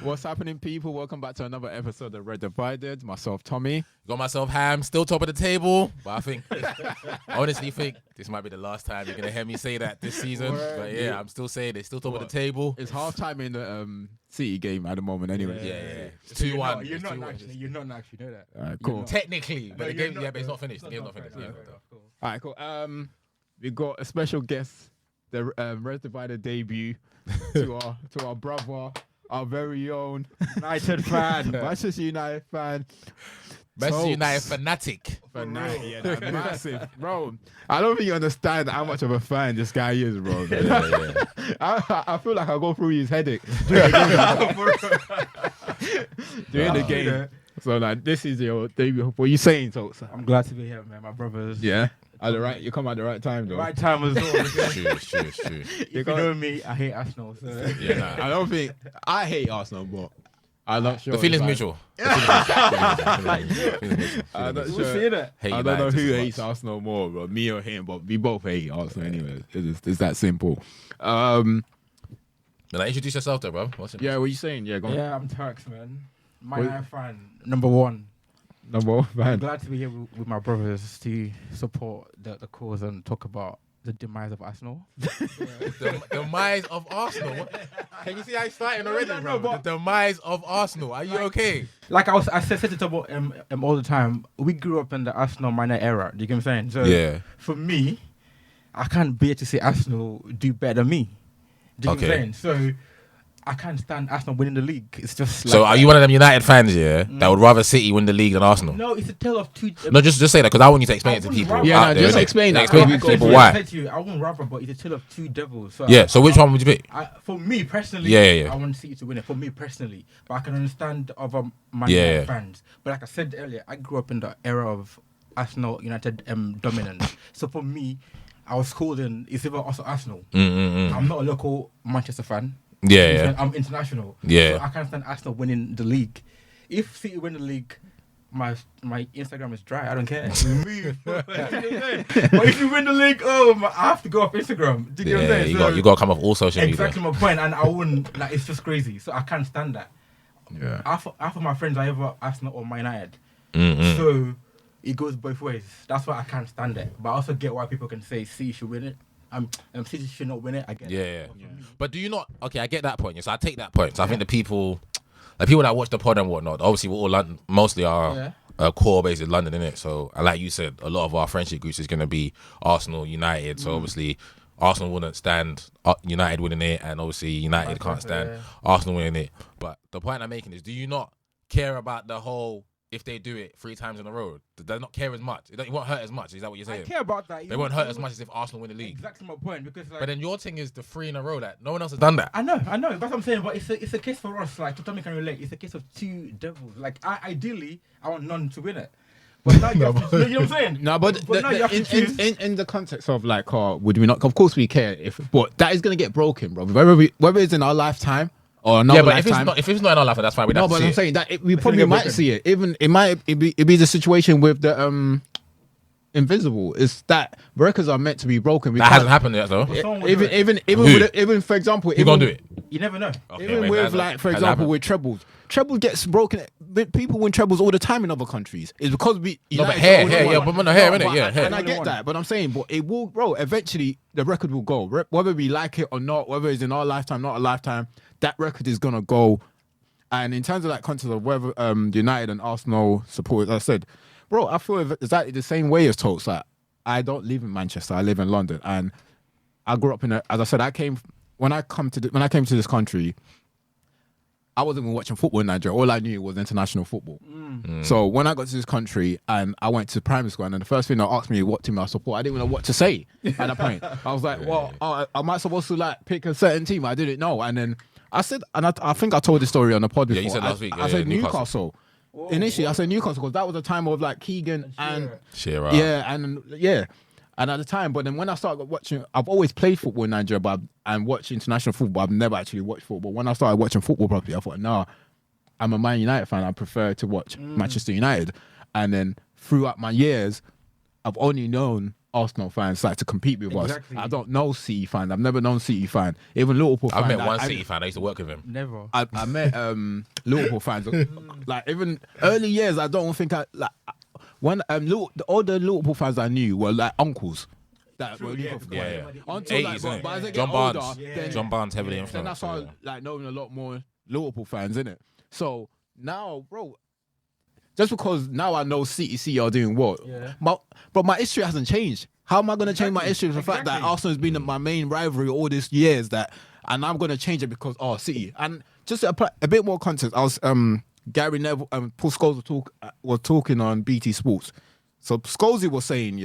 What's happening, people? Welcome back to another episode of Red Divided. Myself, Tommy. Got myself Ham, still top of the table. But I honestly think this might be the last time you're going to hear me say that this season. But yeah, I'm still saying it. Still top of the table. It's half-time in the City game at the moment anyway. Yeah. It's 2-1. You're not actually know that. All right, cool. Technically. But the game, but it's not finished. The game's not finished. All right, cool. We got a special guest, the Red Divided debut to our brother, our very own United fan. Manchester United fan. Manchester United fanatic. Massive. Bro, I don't think you understand how much of a fan this guy is, bro. Yeah. I feel like I go through his headache during the game. So, like, this is your debut. What are you saying, Toks? I'm glad to be here, man. My brothers. Yeah. You come at the right time, though. Right time as well. True. If you know me, I hate Arsenal. So. Yeah, I don't think I hate Arsenal, but I'm not sure. The feeling's mutual. I'm not We'll sure. see that. I don't know who hates Arsenal more, bro. Me or him, but we both hate Arsenal anyway. It's that simple. Introduce yourself though, bro. What's it? Yeah, what are you saying? Yeah, go on. Yeah, I'm Toks, man. My United fan, number one. Number one I'm fan. glad to be here with my brothers to support the cause and talk about the demise of Arsenal. The demise of Arsenal. Can you see how it's starting already, No, bro? The demise of Arsenal. Are you okay? Like I said to about all the time, we grew up in the Arsenal minor era. Do you get what I'm saying? So Yeah. for me, I can't bear to see Arsenal do better than me. Do you get what I'm saying? So I can't stand Arsenal winning the league. It's just like, So are you one of them United fans, that would rather City win the league than Arsenal? No, it's a tale of two. No, just say that because I want you to explain it to people. rather- Yeah, out no, there, just innit? explain that. Explain I to people I why. said to you, I won't rather, but it's a tale of two devils. So Yeah. So which one would you pick? For me personally, Yeah. I want City to win it. For me personally, but I can understand the other Man Yeah. United fans. But like I said earlier, I grew up in the era of Arsenal United dominance. So for me, I was called in. It's either also Arsenal. I'm not a local Manchester fan. Yeah. I'm international. Yeah. So I can't stand Arsenal winning the league. If City win the league, my Instagram is dry. I don't care. Move. But if you win the league, I have to go off Instagram. Do you get what I'm saying? You got to come off all social media. Exactly my point, and I wouldn't like. It's just crazy, so I can't stand that. Yeah. Half of my friends are either Arsenal or Man United, so it goes both ways. That's why I can't stand it. But I also get why people can say City should win it. City should not win it. I get Yeah. But do you not? Okay, I get that point. So I take that point. So I think the people that watch the pod and whatnot, obviously we're all London, mostly our core base is London, innit? So like you said, a lot of our friendship groups is going to be Arsenal, United. So obviously Arsenal wouldn't stand United winning it, and obviously United can't stand Arsenal winning it. But the point I'm making is, do you not care about the whole? If they do it 3 times in a row, they not care as much. It won't hurt as much. Is that what you're saying? I care about that. They won't hurt as much as if Arsenal win the league. Exactly my point. Because But then your thing is the 3 in a row that no one else has done that. I know. That's what I'm saying. But it's a case for us. Like Tommy can relate. It's a case of two devils. Like ideally, I want none to win it. But now you have to, you know what I'm saying? No, but now you have to choose. in the context of like, would we not? Of course we care. But that is gonna get broken, bro. Whether it's in our lifetime or another lifetime. If it's not in our life, that's fine. No, but I'm saying that we probably might see it. Even it be the situation with the invisible. It's that records are meant to be broken. That hasn't happened yet, though. Even for example, You're gonna do it. You never know. Okay, even with like, for example, with trebles gets broken. People win trebles all the time in other countries. It's because we. No, but here, innit? Yeah, here. And I get that, but I'm saying, but it will, bro. Eventually, the record will go. Whether we like it or not, whether it's in our lifetime, not a lifetime, that record is gonna go. And in terms of that context of whether United and Arsenal supporters, as I said, bro, I feel exactly the same way as Toks. Like, I don't live in Manchester. I live in London, and I grew up as I said, when I came to this country, I wasn't even watching football in Nigeria. All I knew was international football. So when I got to this country and I went to primary school, and then the first thing they asked me what team I support, I didn't even know what to say at that point. I was like, am I supposed to like pick a certain team? I didn't know. And then I said, and I think I told this story on the pod before. Yeah, you said last week. I said Newcastle. Initially, I said Newcastle because that was the time of like Keegan and Shearer. And at the time, but then when I started watching, I've always played football in Nigeria, and watched international football. I've never actually watched football. When I started watching football properly, I thought, nah, I'm a Man United fan. I prefer to watch Manchester United. And then throughout my years, I've only known Arsenal fans like to compete with Exactly. us. I don't know City fan. I've never known City fan. Even Liverpool fan. I've met like, one City fan. I used to work with him. Never. I met Liverpool fans. Like even early years, I don't think I like when all the Liverpool fans I knew were like uncles. That were Liverpool Yeah. fans. Until like, 80s, but as innit? I get John older, Barnes. then- John Barnes heavily then influenced. that's how I like knowing a lot more Liverpool fans, innit? So now, bro, just because now I know City are doing well, but my history hasn't changed. How am I going to change my history with the fact that Arsenal has been my main rivalry all these years and I'm going to change it because City. And just to apply a bit more context, I was Gary Neville and Paul Scholes were talking on BT Sports. So Scholes was saying,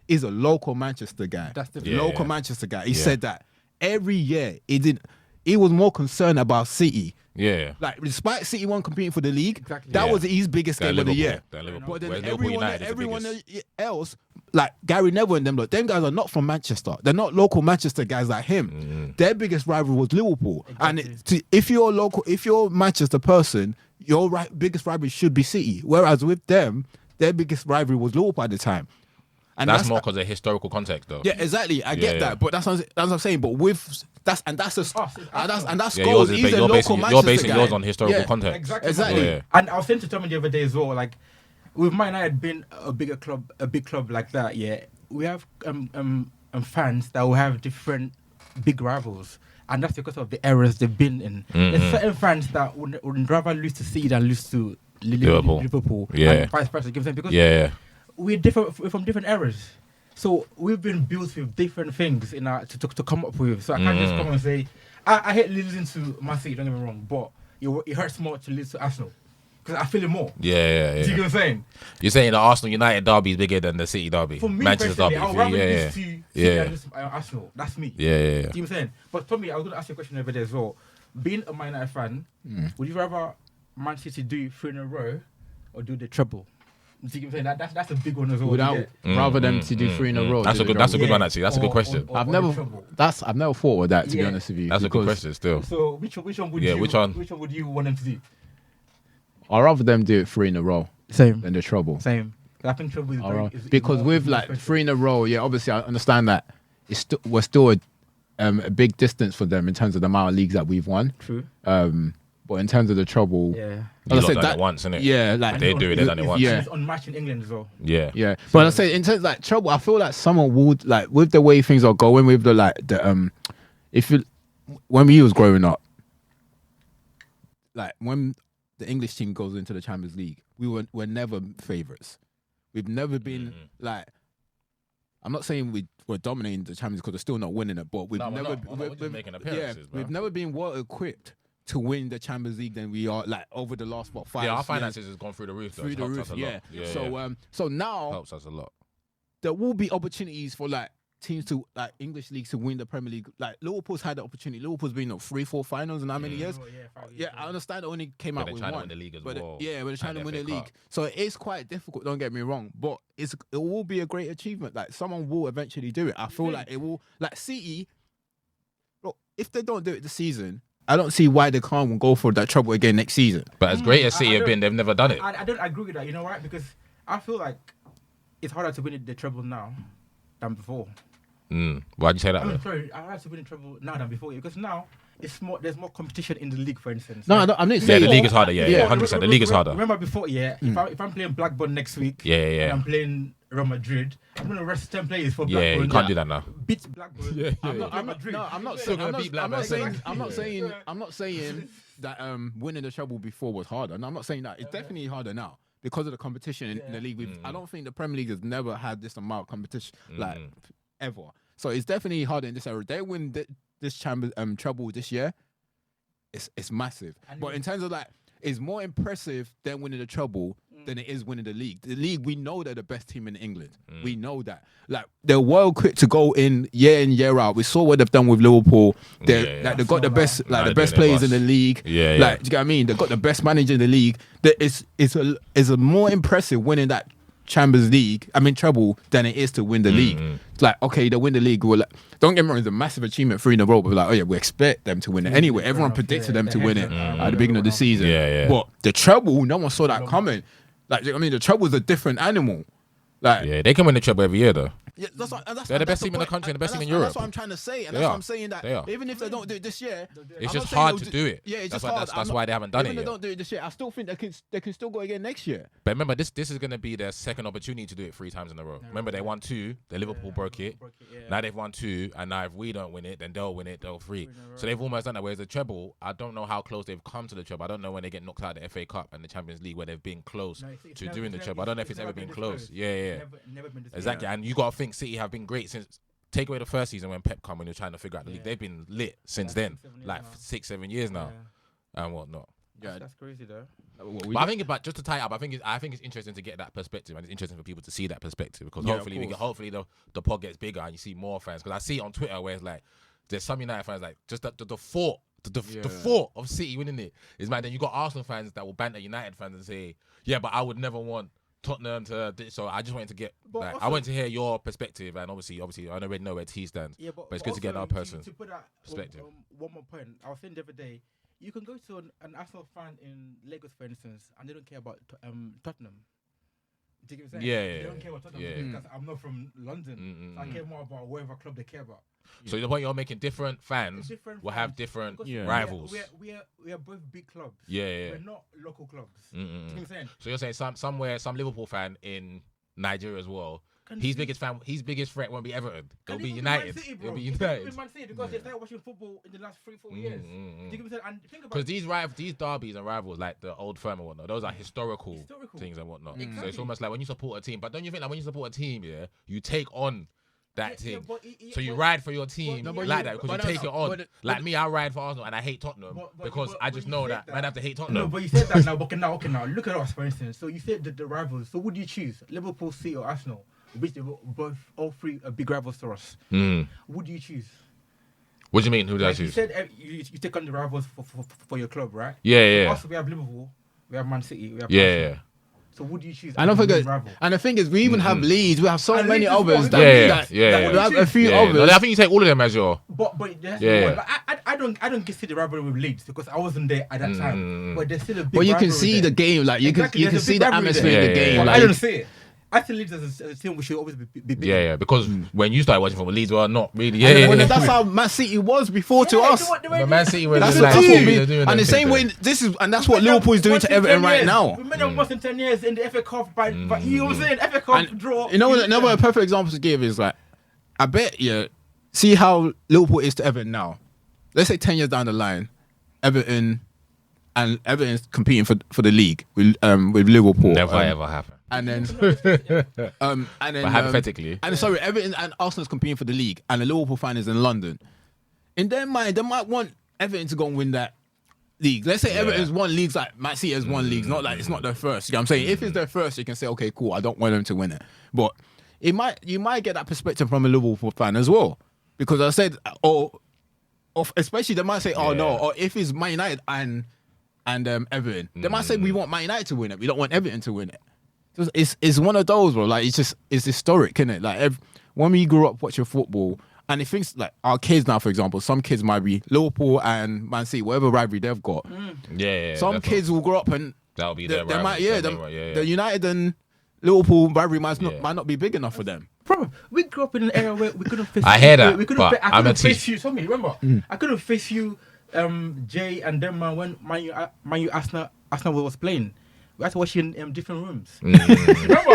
he's a local Manchester guy. That's the local Manchester guy. He said that every year he was more concerned about City. Yeah. Like, despite City one competing for the league, Exactly. that was his biggest game of the year. That Liverpool. But then Whereas Liverpool United is the everyone biggest. else, like Gary Neville and them, look, them guys are not from Manchester. They're not local Manchester guys like him. Mm-hmm. Their biggest rival was Liverpool. And if you're a Manchester person, your biggest rival should be City. Whereas with them, their biggest rivalry was Liverpool at the time. And That's more because of historical context, though. yeah, exactly. I get that, but that's what I'm saying. But with that's yours Scholes. He's a local Manchester you're basing guy. yours on historical context. Exactly. Yeah. And I was saying to Tommy the other day as well, like with Man United being a big club like that, we have fans that will have different big rivals, and that's because of the eras they've been in. There's certain fans that would rather lose to City than lose to Liverpool. Yeah. And vice versa. Because we're from different eras. So we've been built with different things in our to come up with. So I can't just come and say I hate losing to Man City. Don't get me wrong, but it hurts more to lose to Arsenal because I feel it more. Yeah. Do you get what I'm saying? You're saying the Arsenal United derby is bigger than the City derby, For me Manchester personally, derby. I'd rather lose to City than lose to Arsenal. That's me. Yeah. Do you know what I'm saying? But Tommy, I was going to ask you a question over there as well. Being a Man United fan, would you rather Man City do 3 in a row or do the treble? Do you know what I'm saying? That's a big one as well. Rather than to do 3 in a row. That's a good one actually. That's a good question. I've never thought of that, to be honest with you. That's a good question still. So which one would which one would you want them to do? I'd rather them do it 3 in a row Same. than the treble. Same. I think treble is Because with more like special. 3 in a row, obviously I understand that we're still a big distance for them in terms of the amount of leagues that we've won. True. But in terms of the treble, You I'll lot say done that it once, innit? yeah, like They do it, they've done it once. Yeah. It's unmatched in England as well. Yeah. But I say in terms of like trouble, I feel like someone would like with the way things are going with the when we was growing up, like when the English team goes into the Champions League, we're never favourites. We've never been like. I'm not saying we're dominating the Champions because we're still not winning it, but we've we're just making appearances, bro. we've never been well equipped to win the Champions League than we are like over the last 5 Yeah, our years. finances has gone through the roof. Though. Through It's the helped roof, us a lot. yeah. So now helps us a lot. there will be opportunities for like teams to like English leagues to win the Premier League. Like Liverpool's had the opportunity. Liverpool's been 3-4 finals in how many years? 5 years. Yeah, I understand it only came out they're with trying to one. win the league as but well. yeah, but they're trying to And win the FA league. Cup. So it's quite difficult, don't get me wrong. But it will be a great achievement. Like someone will eventually do it. I feel like it will like City, look, if they don't do it this season, I don't see why they can't go for that trouble again next season. But as great as I City have been, they've never done it. I don't agree with that. You know why? Because I feel like it's harder to win the treble now than before. Why'd you say that? I'm though? sorry, I like to win the treble now than before because now there's more competition in the league, for instance. No, Like, I'm not Yeah, saying the league is harder. Yeah, Yeah. 100%. The league is harder. Remember before, if I'm playing Blackburn next week, Yeah. and I'm playing Real Madrid, I'm gonna rest 10 players for Blackburn. Yeah, you can't do that now. Beat Blackburn. I'm Real not Madrid. Still gonna beat Blackburn. I'm not saying that winning the treble before was harder. No, I'm not saying that. It's definitely harder now because of the competition in the league. I don't think the Premier League has never had this amount of competition like ever. So it's definitely harder in this era. They win this treble this year. It's massive. But in terms of like, it's more impressive than winning the treble than it is winning the league. The league, we know they're the best team in England. We know that. Like they're well quick to go in year out. We saw what they've done with Liverpool. They've got the best, the best players in the league. Yeah. Like, do you get what I mean? They've got the best manager in the league. It's a more impressive winning that Champions League, treble, than it is to win the league. It's like, okay, they win the league. Well, like, don't get me wrong, it's a massive achievement 3 in a row, but like, oh yeah, we expect them to win it anyway. Everyone predicted them to win it at the beginning of the season. Yeah. But the treble, no one saw that coming. Like, the treble is a different animal. Like, Yeah, they can win the treble every year though. Yeah, that's what, and that's, They're the and best that's team in the point. country and the best And team in that's- and Europe. That's what I'm trying to say, and They that's are. what I'm saying that They are. even if they don't do it this year, It's I'm just not saying hard they'll to do it. Yeah, it's That's just hard. That's why they haven't done even it if they yet. don't do it this year, I still think they can still go again next year. But remember, this is going to be their second opportunity to do it 3 times in a row. Remember, they won 2. Then Liverpool broke it. Now they've won 2, and now if we don't win it, then they'll win it. They'll 3. So they've almost done that. Whereas the treble, I don't know how close they've come to the treble. I don't know when they get knocked out of the FA Cup and the Champions League where they've been close it's to never- doing the it's treble. I never- don't know if it's it's ever never been been this close. close. Yeah. Never been this Exactly. And you got to think City have been great since. Take away the first season when Pep come when he was trying to figure out the league. They've been lit since then, 6-7 years like now. 6-7 years now, and whatnot. That's crazy though. But I think, just to tie it up, I think it's interesting to get that perspective, and it's interesting for people to see that perspective because Yeah, of hopefully course. hopefully the pod gets bigger and you see more fans. Because I see it on Twitter where it's like there's some United fans like just the thought. The thought of City winning it is mad. Then you got Arsenal fans that will banter United fans and say, "Yeah, but I would never want Tottenham to." So I just wanted to get, But I wanted to hear your perspective, and obviously, I already know where T stands. Yeah, but it's good to get also, another person's to put that perspective. one more point. I was saying the other day, you can go to an Arsenal fan in Lagos, for instance, and they don't care about Tottenham. Do you get what I'm saying? Yeah, They yeah, don't care about Tottenham yeah. because I'm not from London. So I care more about whatever club they care about. So the point you're making, different fans Different will fans, have different because rivals. We are both big clubs. Yeah. We're not local clubs. Do you know what I'm saying? So you're saying some Liverpool fan in Nigeria as well. Can His you- biggest threat won't be Everton. It'll And be even United. Man City, It'll bro. be Even United. Man City because they started watching football in the last 3-4 years. Do you get what I'm saying? And think about Because these derbies and rivals, like the old firm and whatnot, those are historical things and whatnot. So it's Exactly. almost like when you support a team. But don't you think like when you support a team, you take on that Yeah, team. but So you but- ride for your team No, but like you- that because but you no, take it on. but- Like me, I ride for Arsenal and I hate Tottenham because I just you know said that man have to hate Tottenham. No, but you said that now. Okay, now look at us for instance. So you said the rivals. So would you choose Liverpool, City, or Arsenal? Which they were all 3 are big rivals to us. Would you choose? What do you mean? Who did I Like you choose? said you take on the rivals for your club, right? Yeah. Also, we have Liverpool, we have Man City, we have Yeah. Arsenal. So would you choose? I don't as a forget, rival? and the thing is, we even have Leeds. We have so And many Leeds as well, others. we That, got Yeah. we have a few Yeah. No, others. I think you take all of them as your. But that's Yeah. one. Like, I don't get to see the rivalry with Leeds because I wasn't there at that time. But there's still a big. But you can rivalry see there. the game, like you Exactly, can there's a see big the rivalry atmosphere there. in the Yeah, game. yeah, But Like, I don't see it. I think Leeds as a team we should always be big. Yeah, because when you started watching football, Leeds were not really. and that's how Man City was before to us. But Man City were That's just the like, team. they're doing And the them same way, things that's what Liverpool is doing to Everton right now. We made them once in 10 years in the FA Cup, but you know what I'm saying? FA Cup And draw. you know what? Another perfect example to give is like, I bet see how Liverpool is to Everton now. Let's say 10 years down the line, Everton's competing for the league with Liverpool. Never ever happen. And then, But hypothetically. and sorry, Everton and Arsenal's competing for the league, and the Liverpool fan is in London. In their mind, they might want Everton to go and win that league. Let's say Everton's won leagues like Man City has won leagues, not like it's not their first. You know what I'm saying? If it's their first, you can say, okay, cool, I don't want them to win it. But you might get that perspective from a Liverpool fan as well, because I said, especially they might say, oh no, or if it's Man United and Everton, they might say we want Man United to win it, we don't want Everton to win it. So it's one of those, bro. Like it's historic, isn't it? Like when we grew up watching football. And it thinks like our kids now, for example, some kids might be Liverpool and Man City, whatever rivalry they've got. Yeah. Some kids will grow up and That'll be they their might, rival. the United and Liverpool rivalry might not be big enough for them. Bro, we grew up in an era where we couldn't face. I hear that, We couldn't. but I I'm a couldn't face team. you. Somebody remember? I couldn't face you, Jay and them man when Man U Arsenal was playing. We had to watch in different rooms. Remember?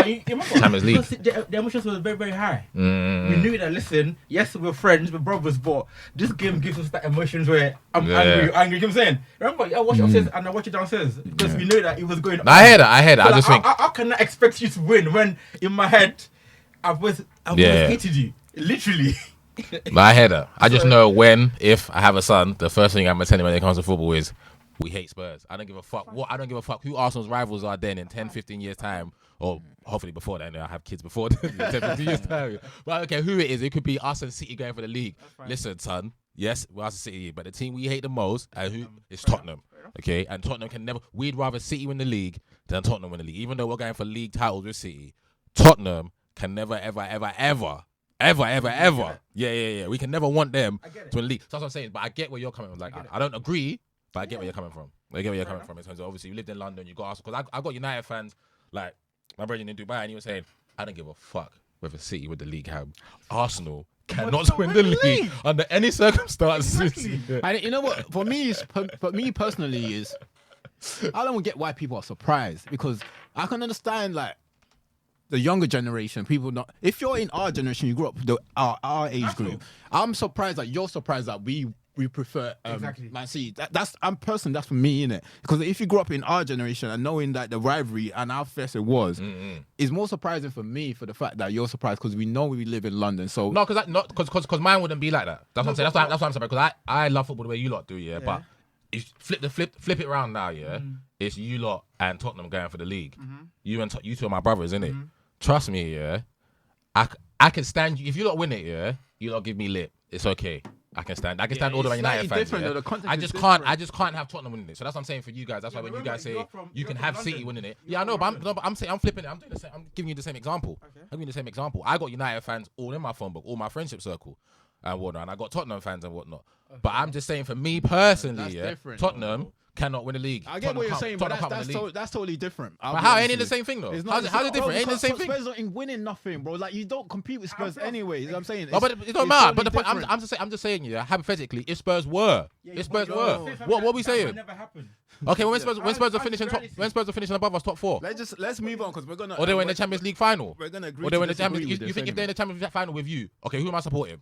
You remember? Champions League. Because the emotions were very, very high. We knew that, listen, yes, we're friends, we're brothers, but this game gives us that emotions where I'm angry, you know what I'm saying? Remember, I watch it upstairs and I watch it downstairs because we knew that it was going on. I hear that. So I just think. how can I expect you to win when in my head I've always hated you? Literally. But I hear that. I just know if I have a son, the first thing I'm gonna tell him when it comes to football is we hate Spurs. I don't give a fuck. I don't give a fuck who Arsenal's rivals are then in 10, 15 years time, or hopefully before then. I have kids before then, 10, 15 years time. But I don't care who it is. It could be us and City going for the league. Listen, son. Yes, we're us and City, but the team we hate the most is Tottenham. Okay, and Tottenham can never. We'd rather City win the league than Tottenham win the league. Even though we're going for league titles with City, Tottenham can never, ever. Yeah. We can never want them to win the league. So that's what I'm saying. But I get where you're coming from. Like, I don't agree, but I get where you're coming from. I get where you're coming from in terms of obviously you lived in London, you got Arsenal. Because I got United fans, like my brother in Dubai, and he was saying, I don't give a fuck whether City win the league, Arsenal cannot win the league under any circumstances. Exactly. And you know what? For me, personally, is I don't get why people are surprised, because I can understand like the younger generation, people not. If you're in our generation, you grew up our age group. I'm surprised that you're surprised that we prefer Man City. That's for me, innit? Because if you grew up in our generation and knowing that the rivalry and how fierce it was, is more surprising for me for the fact that you're surprised because we know we live in London. So no, because mine wouldn't be like that. That's what I'm saying. That's what I'm saying. Because I love football the way you lot do, yeah. But if flip it around now, yeah. It's you lot and Tottenham going for the league. You two are my brothers, innit? Trust me, yeah. I can stand you if you lot win it, yeah. You lot give me lip. It's okay. I can stand all the United fans. Yeah. I just can't have Tottenham winning it. So that's what I'm saying for you guys. That's why when you guys say you can have City winning it. Yeah, I know, but I'm saying I'm flipping it. I'm doing the same. I'm giving you the same example. Okay. I'm giving you the same example. I got United fans all in my phone book, all my friendship circle and whatnot, and I got Tottenham fans and whatnot. Okay. But I'm just saying for me personally, Tottenham cannot win the league. I get what you're saying, but that's totally different. But how ain't it the same thing though? How's it different? Ain't it the same thing? Spurs ain't winning nothing, bro. Like you don't compete with Spurs anyway. You know what I'm saying? But it don't matter. But the point, I'm just saying, yeah. Hypothetically, if Spurs were, what are we saying? Never happened. Okay, when Spurs are finishing above us top 4. Let's move on because we're gonna. Or they were in the Champions League final. We're gonna agree. Or they were in the Champions. You think if they're in the Champions League final with you? Okay, who am I supporting?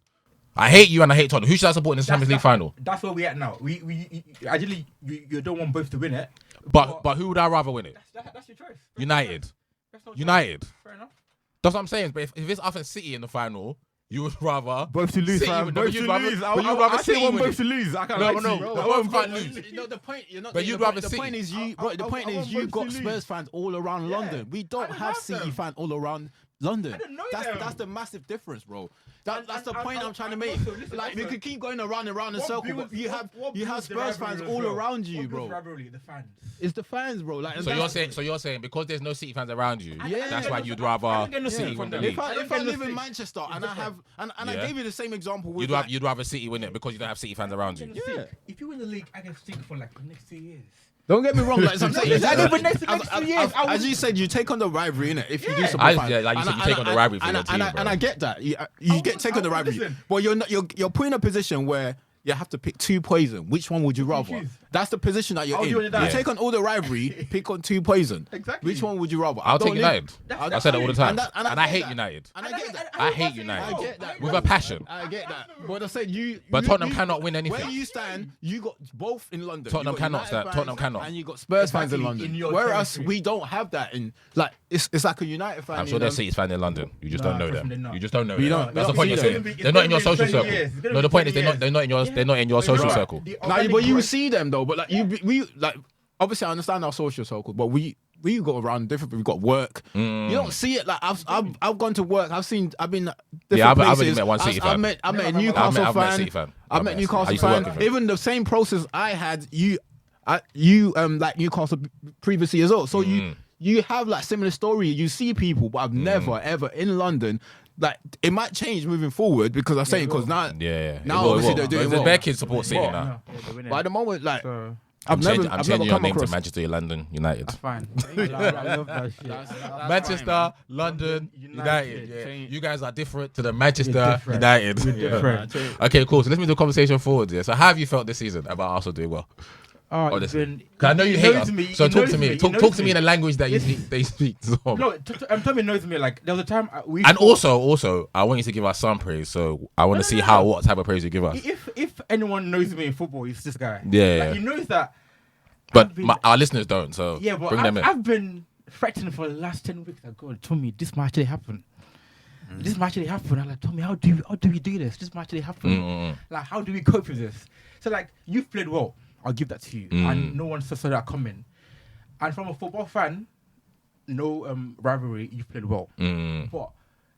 I hate you and I hate Tottenham. Who should I support in the Champions League final? That's where we at now. We ideally you don't want both to win it. But who would I rather win it? That's your choice. United. Fair enough. That's what I'm saying. But if it's us and City in the final, you would rather both to lose. City Both to lose. I want both to lose. I can't. No, can't lose. No, the point. You're not. But you'd rather City. The point is you got Spurs fans all around London. We don't have City fans all around London. That's the massive difference, bro. That's the point I'm trying to make. Like we could keep going around and around in a circle, but you have Spurs fans all around you, bro. The fans. It's the fans, bro. Like so you're saying because there's no City fans around you, that's why you'd rather City win the league. If I live in Manchester and I have I gave you the same example with you'd rather City win it because you don't have City fans around you. Yeah. If you win the league, I can stick for like the next 2 years. Don't get me wrong, like I'm saying, as you said, you take on the rivalry, innit? If you do support fans, like you said, you take on the rivalry for your team, and I get that. You take on the rivalry, but you're put in a position where you have to pick 2 poison. Which one would you rather? That's the position that you're in. You take on all the rivalry, pick on 2 poison. Exactly. Which one would you rather? I'll take United. I said it all the time. And I hate United. And I get that. I hate United. I get that. With a passion. I get that. But I said But Tottenham cannot win anything. Where you stand, you got both in London. Tottenham cannot stand. Tottenham cannot. And you got Spurs fans in London. Whereas we don't have that in like it's like a United fan. I'm sure there's City's fans in London. You just don't know them. You just don't know them. That's the don't point you're see saying. They're not in your social circle. No, the point is they're not in your social circle. But you see them though. But like we like obviously I understand our social circle, but we go around different. We've got work. You don't see it like I've gone to work. I've been different places. I've only met one City fan. I met a Newcastle fan. I met Newcastle fan. Even the same process I had. You like Newcastle previously as well. So you have like similar story. You see people, but I've never ever in London. Like it might change moving forward because I'm saying because now obviously they're doing well. Their kids support City now. But at the moment, like. I'm changing your name to Manchester London United. That's fine. I love that shit. Manchester, London, United. Yeah. You guys are different to the Manchester United. Different. Okay, cool. So let's move the conversation forward. Yeah. So how have you felt this season about Arsenal doing well? Honestly, I know you hate us. So talk to me. Talk to me in a language that they speak. No, Tommy knows me. Like there was a time and also, I want you to give us some praise. So I want to see what type of praise you give us. If anyone knows me in football, it's this guy. Yeah, like, he knows that. But our listeners don't. So yeah, but bring them in. I've been threatening for the last 10 weeks. Like, God, Tommy, this might actually happen. This might actually happen. I'm like, Tommy, how do we do this? This might actually happen. Like, how do we cope with this? So like, you've played well. I'll give that to you. And no one saw that coming. And from a football fan, no rivalry, you've played well. But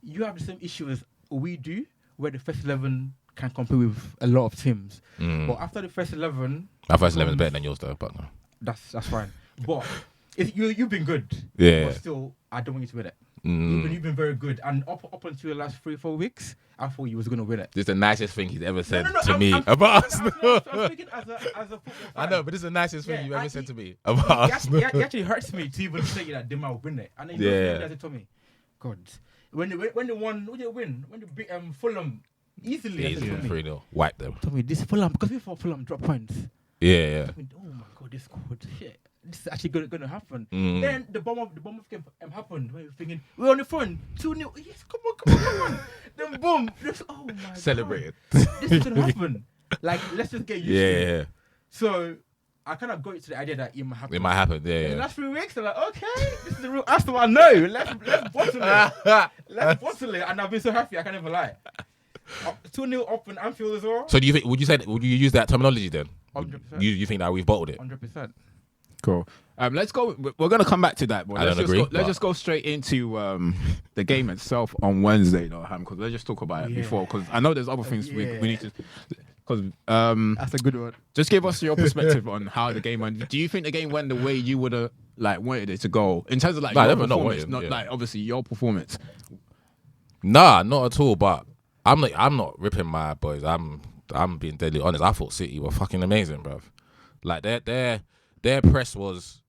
you have the same issue as we do, where the first 11 can compete with a lot of teams. But after the first 11... Our first 11 is better than yours though, but no. That's fine. But you've been good. Yeah. But still, I don't want you to win it. You've been very good. And up until the last 3-4 weeks, I thought you was going to win it. This is the nicest thing he's ever said to me about Arsenal. I'm speaking as a football fan. I know, but this is the nicest thing you've ever said to me about Arsenal. It actually hurts me to even say that they might win it. And then you know, I said to me, God, when they won, when they win, when they beat Fulham easily. Easy 3-0. Wipe them. Told me this Fulham because we thought Fulham drop points. Yeah. I mean, oh my god, this scored shit. This is actually gonna happen. Mm. Then the bomb game happened. When we were thinking we're on the phone 2-0. Yes, come on. Then boom. Oh my Celebrated. god. This is gonna happen. Like, let's just get used to it. Yeah. So I kind of got into the idea that it might happen. It might happen. In the Yeah. last 3 weeks, I'm like, okay, this is the real Arsenal I know. Let's bottle it. Let's bottle it. And I've been so happy, I can't even lie. 2-0 up in Anfield as well. So do you think? Would you use that terminology then? 100%. You think that we've bottled it? 100%. Cool. Let's go. We're gonna come back to that, but I don't agree, let's just go straight into the game itself on Wednesday, though, Ham. Because let's just talk about it before. Because I know there's other things we need to. Because That's a good one. just give us your perspective on how the game went. Do you think the game went the way you would have wanted it to go in terms of like Nah, your never not performance, wanted, not yeah. like obviously your performance? Nah, not at all. But I'm not ripping my boys. I'm being deadly honest. I thought City were fucking amazing, bruv. Like their press was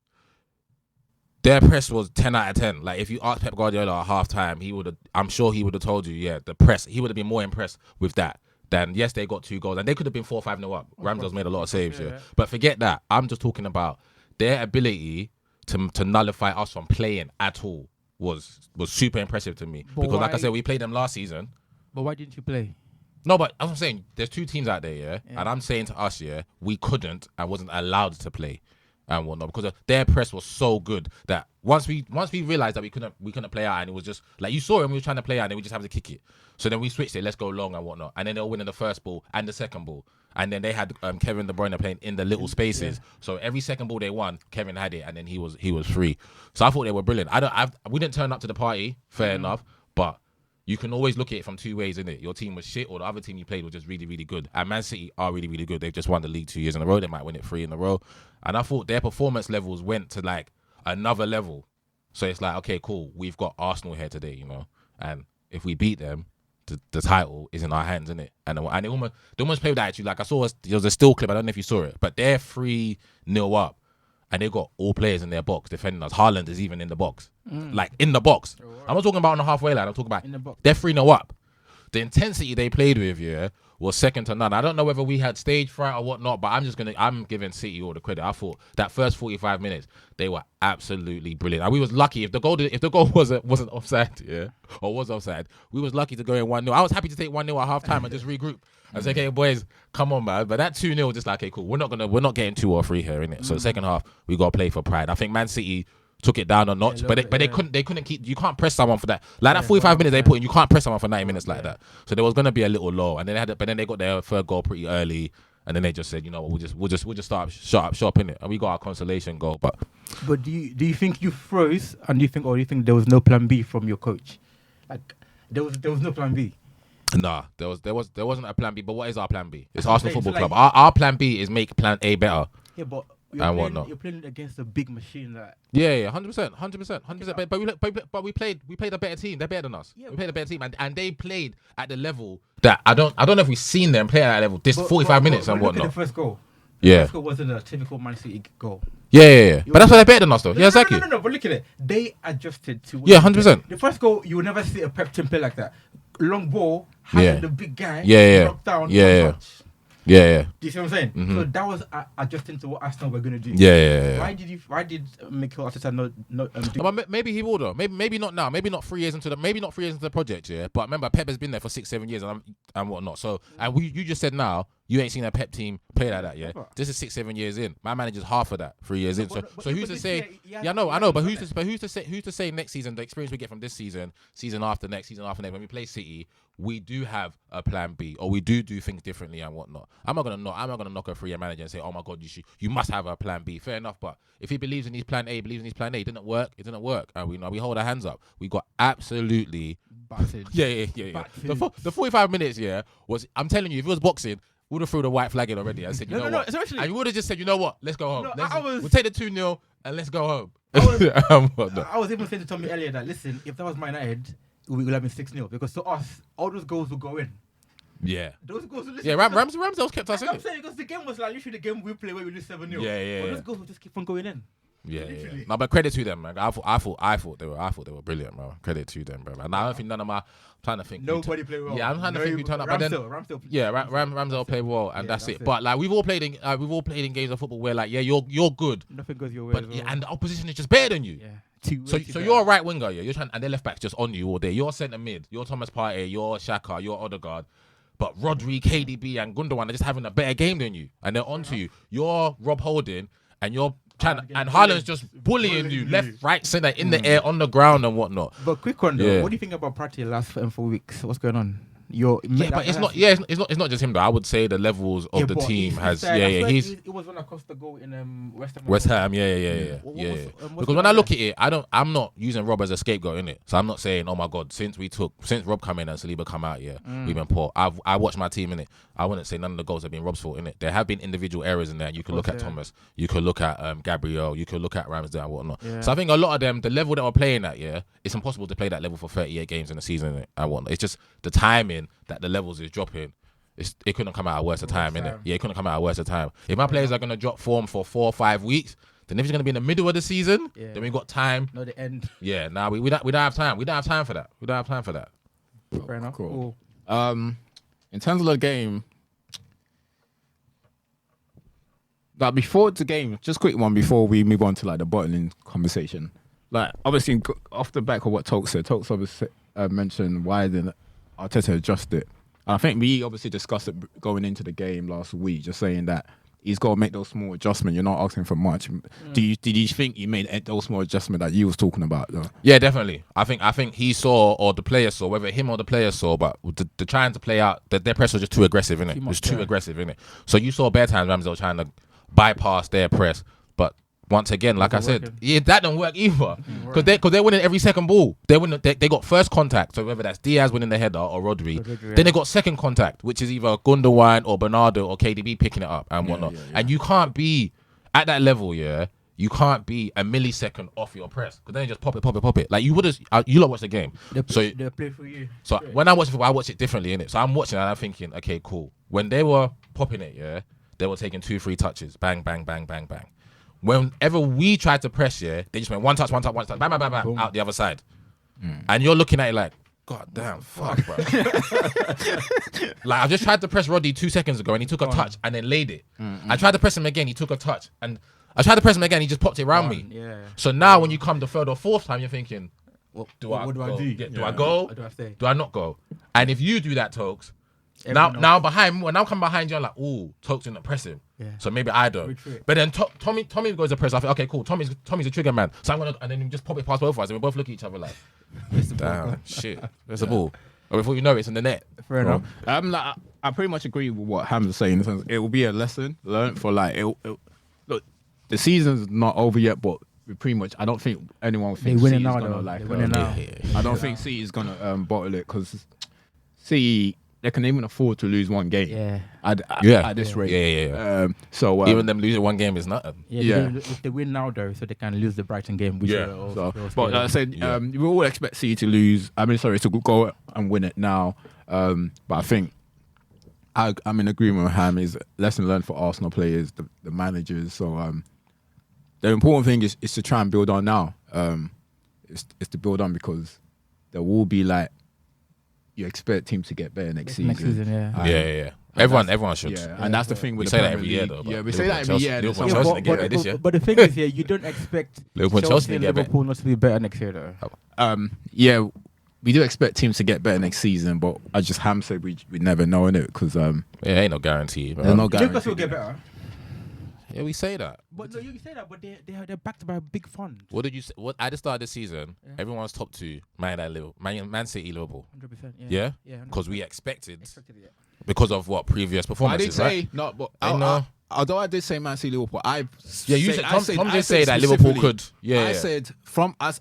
10 out of 10. Like if you asked Pep Guardiola at halftime, I'm sure he would have told you, yeah, the press. He would have been more impressed with that than yes, they got 2 goals and they could have been 4-5-0 up. Ramsdale's made a lot of saves, yeah. But forget that. I'm just talking about their ability to nullify us from playing at all was super impressive to me. But because like I why- said, we played them last season. But why didn't you play? No, but as I'm saying, there's 2 teams out there, yeah? And I'm saying to us, yeah, we couldn't and wasn't allowed to play and whatnot because their press was so good that once we realized that we couldn't play out and it was just like you saw him, we were trying to play out and we just have to kick it. So then we switched it, let's go long and whatnot. And then they were winning the first ball and the second ball. And then they had Kevin De Bruyne playing in the little spaces. Yeah. So every second ball they won, Kevin had it and then he was free. So I thought they were brilliant. We didn't turn up to the party, fair enough, but you can always look at it from 2 ways, innit? Your team was shit or the other team you played was just really, really good. And Man City are really, really good. They've just won the league 2 years in a row. They might win it 3 in a row. And I thought their performance levels went to like another level. So it's like, okay, cool. We've got Arsenal here today, you know? And if we beat them, the title is in our hands, innit? And they almost played that actually. Like I saw, there was a still clip. I don't know if you saw it. But they're 3-0 up. And they got all players in their box defending us. Haaland is even in the box. Like, in the box. Oh, wow. I'm not talking about on the halfway line. I'm talking about in the box. They're 3-0 up. The intensity they played with, yeah, was second to none. I don't know whether we had stage fright or whatnot, but I'm giving City all the credit. I thought that first 45 minutes, they were absolutely brilliant. And we was lucky. If the goal wasn't offside, yeah, or was offside, we was lucky to go in 1-0. I was happy to take 1-0 at half time and just regroup. I was like, okay, boys, come on, man. But that 2-0 just like, okay, cool. We're not getting 2 or 3 here, innit? So the second half, we got to play for pride. I think Man City took it down a notch, but they couldn't keep. You can't press someone for that. Like that 45 minutes they put in, you can't press someone for 90 minutes like that. So there was gonna be a little low, and then they got their third goal pretty early, and then they just said, you know what, we'll just start shut in it, and we got our consolation goal. But do you think you froze, and do you think there was no plan B from your coach? Like there was no plan B. Nah, there wasn't a plan B. But what is our plan B? It's Arsenal Football Club. Our plan B is make plan A better. Yeah, but you're playing against a big machine that. Yeah, 100%. But we played a better team. They're better than us. Yeah, we played a better team, and they played at the level that I don't know if we've seen them play at that level. 45 minutes and whatnot. Look at the first goal. Yeah, the first goal wasn't a typical Man City goal. Yeah. But that's why they're better than us, though. Yeah, exactly. No. But look at it. They adjusted to. 100%. The first goal, you will never see a Pep team play like that. Long ball, having the big guy. Knocked down. Yeah. Do you see what I'm saying? Mm-hmm. So that was adjusting to what Arsenal were going to do. Yeah. Why did Mikel Arteta not do? But maybe he will though. Maybe not now. Maybe not 3 years into the project. Yeah. But remember, Pep has been there for 6-7 years and whatnot. So you just said now you ain't seen a Pep team play like that. Yeah. This is 6-7 years in. My manager's half of that 3 years in. So who's to say? I know. But who's to say next season the experience we get from this season after next when we play City, we do have a plan B or we do things differently and whatnot. I'm not gonna knock a 3-year manager and say, oh my god, you must have a plan B. Fair enough, but if he believes in his plan A, it didn't work. And we hold our hands up. We got absolutely battered. Yeah. The 45 minutes, was, I'm telling you, if it was boxing, we would have threw the white flag in already. I said, you know what? Especially, and we would have just said, you know what? Let's go home. No, we'll take the 2-0 and let's go home. I was even saying to Tommy earlier that, listen, if that was Man United, we would have been 6-0 because to us, all those goals would go in. Yeah. Those goals would Ramsdale's kept us in I'm saying because the game was like literally the game we play where we lose 7-0. Yeah. But those goals will just keep on going in. Yeah. No, but credit to them, man. I thought they were brilliant, man. Credit to them, bro. And I don't think none of my. I'm trying to think. Nobody played well. Yeah, I'm trying to think who turned up. But then, Ramsdale. Ramsdale played well, and that's it. Ramsdale. But like we've all played in games of football where like you're good, Nothing goes your way. but and the opposition is just better than you. Yeah. So you're a right winger, yeah. You're trying, and their left back's just on you all day. You're centre mid. You're Thomas Partey. You're Xhaka. You're Odegaard. But Rodri, KDB, and Gundogan are just having a better game than you, and they're onto you. You're Rob Holding, and you're trying, and Haaland's just bullying you left, right, centre, in the air, on the ground, and whatnot. But quick one though, what do you think about Partey the last 4 weeks? What's going on? But it's not. Yeah, it's not just him though. I would say the levels of the team has. He's. It was when I crossed the goal in West Ham. West Ham, yeah. Because when I look at it, I'm not using Rob as a scapegoat in it. So I'm not saying, oh my God, since Rob come in and Saliba come out, we've been poor. I watched my team in it. I wouldn't say none of the goals have been Rob's fault in it. There have been individual errors in there. You could look at Thomas, you could look at Gabriel, you could look at Ramsdale and whatnot. Yeah. So I think a lot of them, the level that we're playing at, it's impossible to play that level for 38 games in a season and whatnot. It's just the timing that the levels is dropping. It couldn't come out at worse a time, innit? Yeah, it couldn't come out at worse a time. If my players are going to drop form for 4 or 5 weeks, then if it's going to be in the middle of the season, then we got time. No, the end. Yeah, we don't have time. We don't have time for that. We don't have time for that. Fair enough. Cool. In terms of the game, like before the game, just quick one before we move on to like the bottling conversation. Like obviously off the back of what Toks said, Toks obviously mentioned why didn't Arteta adjust it. And I think we obviously discussed it going into the game last week, just saying that he's got to make those small adjustments. You're not asking for much. Did you think you made those small adjustments that you was talking about though? Yeah, definitely. I think he saw, or the player saw, whether him or the player saw, but the trying to play out, their press was just too aggressive, innit? It was too aggressive, innit? So you saw bare times Ramsdale trying to bypass their press, but once again, like I said, that don't work either. Because they're winning every second ball. They got first contact, so whether that's Diaz winning the header or Rodri. Then they got second contact, which is either Gundogan or Bernardo or KDB picking it up and whatnot. And you can't be at that level, you can't be a millisecond off your press, because then you just pop it. Like you would have, you lot watch the game. They play for you. So when I watch it, I watch it differently, innit? So I'm watching and I'm thinking, okay, cool. When they were popping it, they were taking 2-3 touches, bang, bang, bang, bang, bang. Whenever we tried to press, they just went one touch, bang, bang, bang, bang, out the other side. And you're looking at it like, God damn, fuck, bro. Like, I just tried to press Roddy 2 seconds ago and he took a touch and then laid it. I tried to press him again, he took a touch. And I tried to press him again, he just popped it around me. Yeah. So now when you come the third or fourth time, you're thinking, what do I do? Yeah, do I go? Or do I stay? Do I not go? And if you do that, Toks, now come behind you, I'm like, ooh, Toks didn't press him. Yeah. So maybe I don't. Retreat. But then Tommy goes to press. I think, okay, cool. Tommy's a trigger man. So I'm gonna, and then you just pop it past both of us, and we both look at each other like, damn, shit, there's the ball. Or before you know it's in the net. Fair enough. Like, I pretty much agree with what Hamza's saying. In the sense, it will be a lesson learned for like look, the season's not over yet, but we pretty much, I don't think anyone thinks winning City's now, gonna though. like. They're winning now. I don't think City's gonna bottle it, because City, they can even afford to lose one game. Yeah. At this rate. Yeah. So Even them losing one game is nothing. Yeah. If they win now, though, so they can lose the Brighton game. Which but like I said, we all expect City to lose. To go and win it now. But I think I'm in agreement with Ham. Is lesson learned for Arsenal players, the managers. So the important thing is to try and build on now. It's to build on, because there will be like, you expect teams to get better next season. Yeah. Everyone should. Yeah, and that's the thing with we the say that Premier every year, League. though. Yeah, we say that every year. Liverpool and Chelsea to get better this year. But the thing is, you don't expect Liverpool and Chelsea to get better. Liverpool not to be better next year, though. We do expect teams to get better next season, but as just Ham said, we never know, innit? Because ain't no guarantee. there's no guarantee. Newcastle will get better. Yeah, we say that. But no, you say that, but they're backed by a big fund. What did you say? What at the start of the season, everyone's top two, Man City, Liverpool. 100%. Yeah? 100%. Because we expected Yeah. because of what previous I performances, did say right? no, but know. although I did say Man City, Liverpool, Tom did say that Liverpool could. I said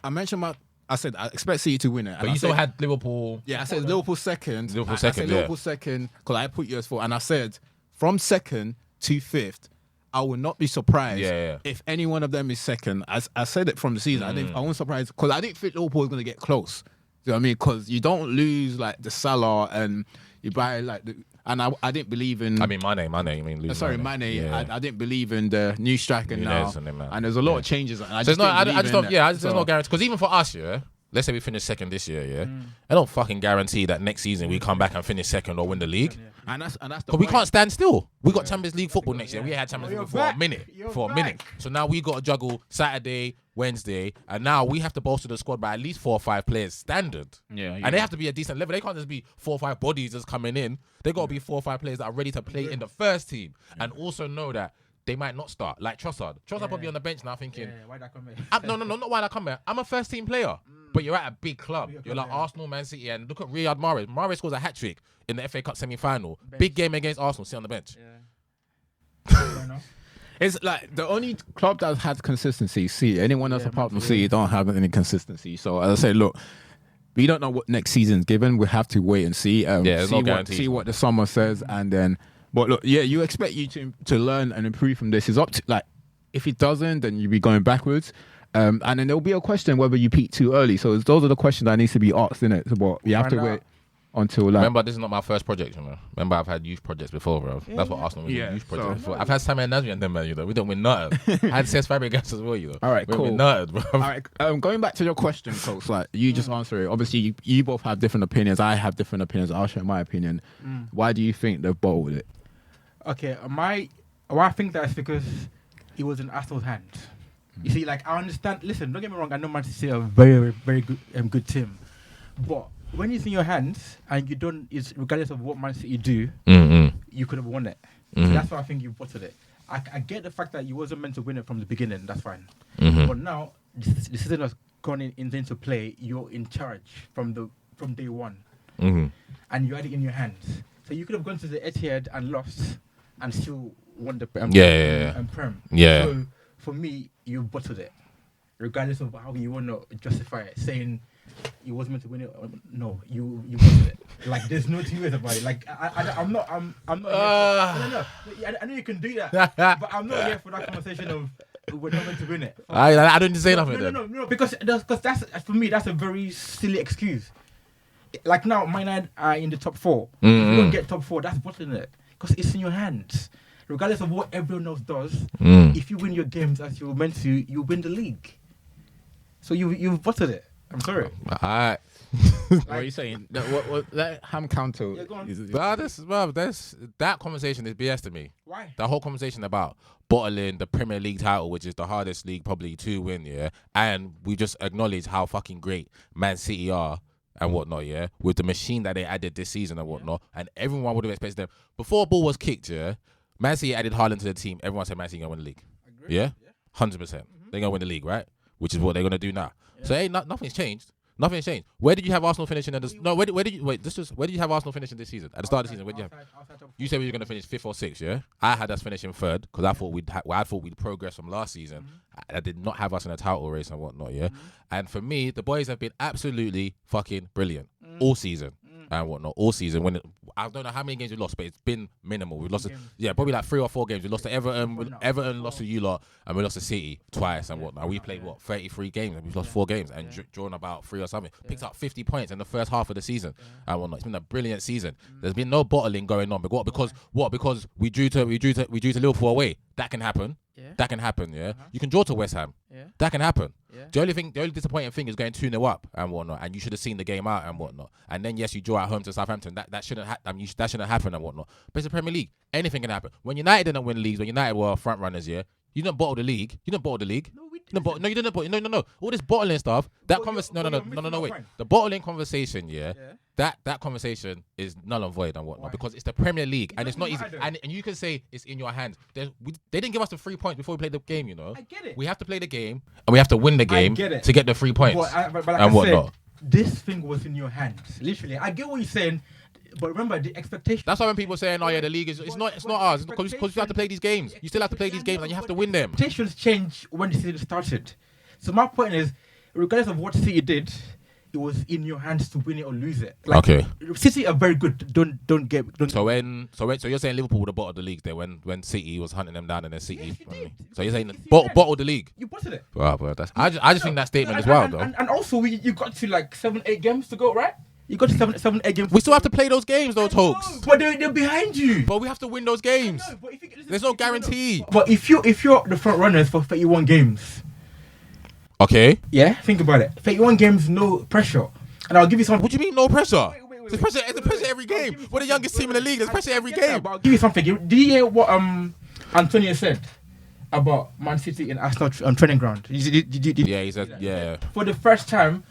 I mentioned I said I expect City to win it, But you still had Liverpool. Yeah, I said Liverpool second. Liverpool I second, said yeah. Liverpool second, because I put yours for, and I said from second to fifth, I would not be surprised if any one of them is second. As I said it from the season, I wasn't surprised, because I didn't think Liverpool was going to get close. Do you know what I mean? Because you don't lose like the Salah, and you buy like and I didn't believe in. I mean, Mane. I didn't believe in the new striker now, and there's a lot of changes. And I just don't. There's no guarantee. Because even for us, let's say we finish second this year, I don't fucking guarantee that next season we come back and finish second or win the league. And that's because we can't stand still. We got Champions League football next year. We had Champions League for a minute. So now we got to juggle Saturday, Wednesday, and now we have to bolster the squad by at least 4 or 5 players standard. And they have to be a decent level. They can't just be 4 or 5 bodies just coming in. They got to be 4 or 5 players that are ready to play in the first team, and also know that they might not start. Like Trossard probably on the bench now thinking, why that come here? No, not why I come here. I'm a first team player, but you're at a big club. You're like Arsenal, Man City, and look at Riyad Mahrez. Mahrez scores a hat trick in the FA Cup semi-final. Big game against Arsenal. Sit on the bench. It's like the only club that's had consistency. See, anyone else apart from City don't have any consistency. So as I say, look, we don't know what next season's given. We have to wait and see. See what the summer says, and then. But look, you expect you to learn and improve from this. It's up to, like, if it doesn't, then you'll be going backwards. And then there'll be a question whether you peak too early. So those are the questions that needs to be asked, innit? So, but you have to wait until like. Remember, this is not my first project, Remember, I've had youth projects before, bro. That's what Arsenal was youth projects before. I've had Samuel Nasri and them, man, We don't win nothing. I had Cesc Fabregas as well, All right, cool. We win nothing, bro. All right, going back to your question, folks, like, you just answer it. Obviously, you both have different opinions. I have different opinions. I'll share my opinion. Why do you think they've bottled it? Okay, I think that's because it was in Arsenal's hands. You see, like, I understand. Listen, don't get me wrong. I know Man City are a very, very good, good team. But when it's in your hands and you don't, it's regardless of what Man City do, you could have won it. So that's why I think you bottled it. I get the fact that you wasn't meant to win it from the beginning. That's fine. But now the season has gone into play. You're in charge from day one, and you had it in your hands. So you could have gone to the Etihad and lost, and still won the Prem. So for me, you bottled it, regardless of how you want to justify it, saying you wasn't meant to win it. No, you bottled it. Like, there's no two ways about it. Like, I'm not. No. I know you can do that, but I'm not here for that conversation of we're not meant to win it. I don't say nothing. No, because that's, for me, that's a very silly excuse. Like, now, Man United are in the top 4. If you don't get top 4, that's bottling it. Because it's in your hands. Regardless of what everyone else does, if you win your games as you're meant to, you win the league. So you've bottled it. I'm sorry. Alright. What are you saying? That ham counter. Yeah, go on. That conversation is BS to me. Why? The whole conversation about bottling the Premier League title, which is the hardest league probably to win, and we just acknowledge how fucking great Man City are and whatnot, with the machine that they added this season and whatnot, and everyone would have expected them. Before a ball was kicked, Man City added Haaland to the team. Everyone said Man City gonna win the league. Agree. Yeah? 100%. They're gonna win the league, right? Which is what they're gonna do now. So nothing's changed. Nothing's changed. Where did you have Arsenal finishing? Where did you have Arsenal finishing this season? At the start of the season, where did you have? You said we were going to finish 5th or 6th, yeah? I had us finishing 3rd because I thought we'd progress from last season. I did not have us in a title race and whatnot, yeah? And for me, the boys have been absolutely fucking brilliant all season and whatnot. All season. I don't know how many games we lost, but it's been minimal. We've lost, probably like 3 or 4 games. We lost to Everton. Everton lost to you lot, and we lost to City twice and whatnot. We played 33 games, and we've lost 4 games and drawn about 3 or something. Picked up 50 points in the first half of the season and whatnot. It's been a brilliant season. There's been no bottling going on. Because we drew to Liverpool away. That can happen. That can happen. You can draw to West Ham. That can happen. The only disappointing thing is going 2-0 up and whatnot, and you should have seen the game out and whatnot. And then yes, you draw at home to Southampton. That shouldn't that shouldn't happen and whatnot. But it's the Premier League. Anything can happen. When United didn't win leagues, when United were front runners, you didn't bottle the league. You didn't bottle the league. No, we didn't. No, you didn't. No. All this bottling stuff. That conversation. No. Wait. The bottling conversation. That conversation is null and void and whatnot. Why? Because it's the Premier League and it's not easy. And you can say it's in your hands. They didn't give us the 3 points before we played the game. I get it. We have to play the game and we have to win the game to get the 3 points but like and whatnot. This thing was in your hands. Literally, I get what you're saying. But remember the expectation. That's why when people saying, "Oh yeah, the league is it's not ours," because you have to play these games. You still have to play these games, and you have to win them. Expectations change when the season started. So my point is, regardless of what City did, it was in your hands to win it or lose it. Like, okay. City are very good. Don't. So you're saying Liverpool would have bottled the league there when City was hunting them down and then City. Yes, so you're saying bottled the league. You bottled it. Wow, bro, I just think that statement as well, though. And also you got to like 7-8 games to go, right? You got 8 games. We still have to play those games though, Toks. But they're behind you. But we have to win those games. No, but if you, listen, There's no if you wanna- guarantee. But if you're the front runners for 31 games, Okay. yeah, think about it. 31 games, no pressure. And I'll give you something. What do you mean no pressure? Wait. There's pressure every game. We're the youngest team in the league. There's pressure every game. But I'll give you something. Did you hear what Antonio said about Man City and Arsenal on training ground? Did you- Yeah, he said, yeah. For the first time,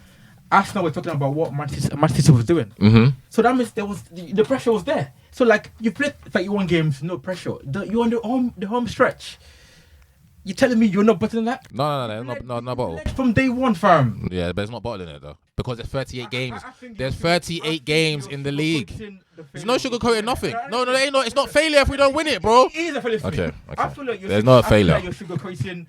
Arsenal were talking about what Man City was doing. Mm-hmm. So that means the pressure was there. So like you played 31 games, no pressure. You're on the home stretch. You telling me you're not better than that? No, not bottle. From day one, fam. Yeah, but it's not bottling it though. Because there's 38 games. I think There's you're- 38 games in the league. There's no sugarcoating sugarcoating nothing. No, it ain't. It's not failure if we don't win it, bro. It is a failure. Okay. I feel like There's no failure. You're sugarcoating.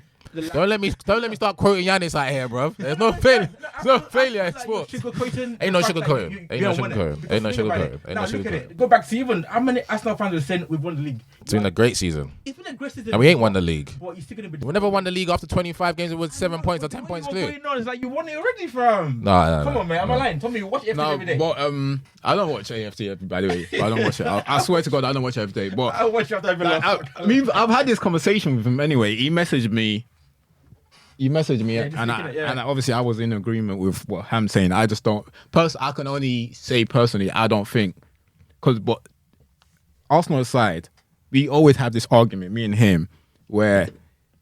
Don't let me start quoting Giannis out here, bro. There's no failure. There's no failure in sports. Ain't no sugarcoating. Ain't no sugarcoating. Ain't no sugarcoating. Ain't no sugarcoating. Go back to even how many Arsenal fans are saying we've won the league. It's been a great season. It's been a great season. And we ain't won the league. But you're still gonna be. We never won the league after 25 games. It was 7 points or 10 points clear. Going on? It's like you won it already, fam. No. Come on, man. Am I lying? Tell me you watch FT No, every day. but I don't watch AFT by the way. I don't watch it. I swear to God, I don't watch it every day. But I watch after every last. I've had this conversation with him anyway. He messaged me, just and thinking it, yeah. and obviously I was in agreement with what Ham's saying. I just don't. I can only say personally, I don't think, but Arsenal aside, we always have this argument, me and him, where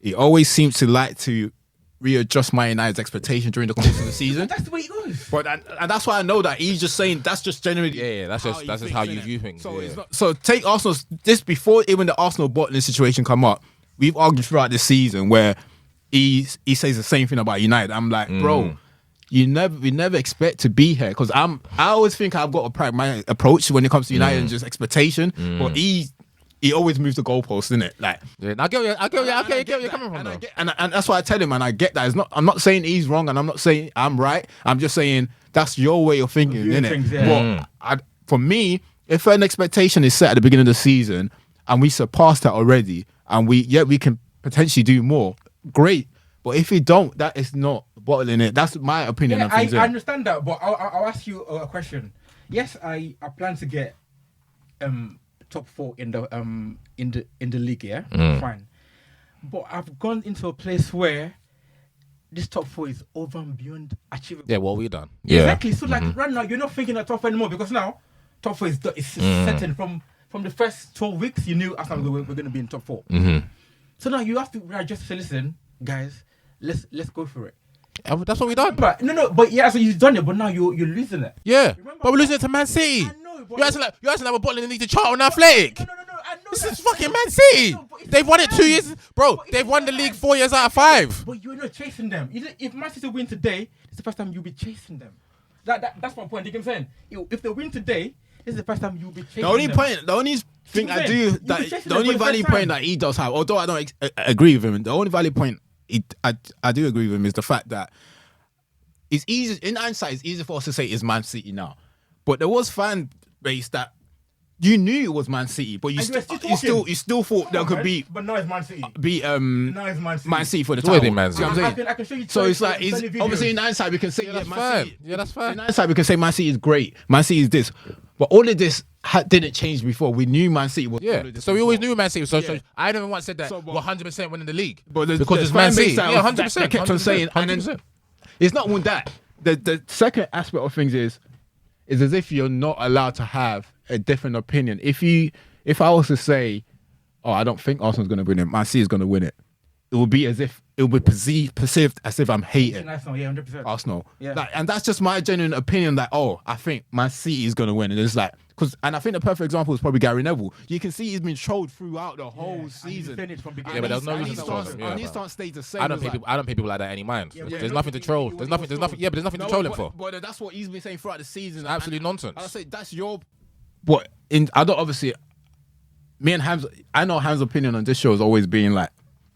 he always seems to like to readjust my United's expectation during the course of the season. That's the way it goes. But and that's why I know that he's just saying that's just generally Yeah, that's just how you innit? view things. So yeah. it's not, so take Arsenal this before even the Arsenal bottling situation come up. We've argued throughout this season where he says the same thing about United. I'm like, bro, we never expect to be here because I always think I've got a pragmatic approach when it comes to United and just expectation. But he always moves the goalpost, innit? Like, Yeah, I get where you're coming from, though. and that's why I tell him, and I get that. I'm not saying he's wrong, and I'm not saying I'm right. I'm just saying that's your way of thinking, Viewing innit? things, yeah. But for me, if an expectation is set at the beginning of the season and we surpassed that already, and we can potentially do more, great. But if we don't, that is not bottling it. That's my opinion Yeah, of things. I understand that, but I'll ask you a question. Yes, I plan to get top 4 in the league, yeah? Fine. But I've gone into a place where this top 4 is over and beyond achievable. Yeah, what we done? Yeah. Exactly. So like right now you're not thinking of top 4 anymore because now top 4 is certain from the first 12 weeks you knew Arsenal we're going to be in top 4. So now you have to just say, listen, guys, let's go for it. That's what we done. But but yeah, so you've done it, but now you're losing it. Yeah, Remember- but we're losing it to Man City. I know, but- You're acting like we're bottling the league to Charlton Athletic. No, I know This that. is fucking Man City. No, but if They've won you it 2 can- years, bro. but if They've you won the can- league 4 years out of 5. But you're not chasing them. If Man City win today, it's the first time you'll be chasing them. That's my point. You know what I'm saying? If they win today, this is the first time you'll be chasing The only them. point, the only thing I do, You'll be that chasing the them only for the valid first point time. that he does have, although I don't agree with him, the only valid point I do agree with him is the fact that it's easy in hindsight. It's easy for us to say it's Man City now, but there was fan base that you knew it was Man City, but you And still thought there could be But now it's Man City. Now it's Man City. for the It's always title. been Man See what I'm City. saying? I can show you. So it's like, 20 videos. obviously in hindsight we can say that's Man fine. City. Yeah, that's fine. In hindsight we can say Man City is great. Man City is this, but all of this didn't change before. We knew Man City was. all Yeah, of this so we always before. knew Man City. So Yeah. I never once said that So, but- we're 100% winning the league. But because there's it's Man fan base City. that Yeah, was- 100%. that kept on saying, and then 100%. it's not with that. The second aspect of things is as if you're not allowed to have a different opinion. If I was to say, oh, I don't think Arsenal's going to win it, Man City is going to win it, it would be as if it would be perceived as if I'm hating Arsenal, yeah, 100%. Arsenal. Yeah. Like, and that's just my genuine opinion that, oh, I think Man City is going to win. And it's like, and I think the perfect example is probably Gary Neville. You can see he's been trolled throughout the whole And season. he's from Yeah, but there's no And reason to troll his him, stance- yeah, and his but- stance stays the same. I don't It's pay like- people. I don't pay people like that any mind. Yeah, There's but- nothing to troll. There's nothing. Yeah, but there's nothing to troll him but, for. But that's what he's been saying throughout the season. Absolute nonsense. I say that's your. But I don't obviously. Me and Ham's, I know Ham's opinion on this show has always been like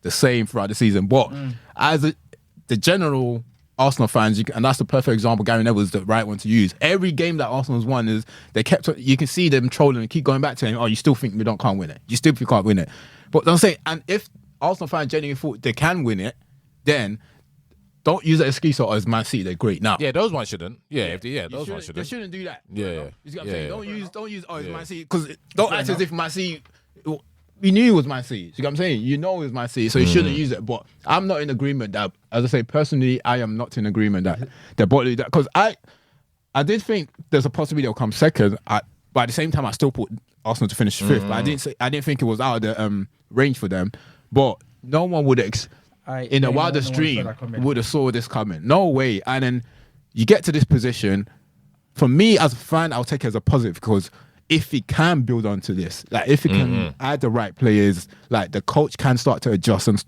the same throughout the season. But as the general Arsenal fans, and that's the perfect example. Gary Neville is the right one to use. Every game that Arsenal's won is they kept. You can see them trolling and keep going back to him. Oh, you still think can't win it? You still think we can't win it? But I'm saying, and if Arsenal fans genuinely thought they can win it, then don't use that excuse or as Man City they're great now. Yeah, those ones shouldn't. Those ones They shouldn't. shouldn't do that. Yeah, You see what I'm saying? Don't use it's Yeah. Man City because don't act as if Man City. We knew it was Man City. See what I'm saying? You know it was Man City, so you shouldn't use it. But I'm not in agreement that, as I say, personally, I am not in agreement that they're bottling that because I did think there's a possibility they'll come second. But at the same time, I still put Arsenal to finish fifth. But I didn't think it was out of the range for them. But no one would in a wildest dream would have saw this coming. No way. And then you get to this position. For me as a fan, I'll take it as a positive because if he can build onto this, like if he can add the right players, like the coach can start to adjust, and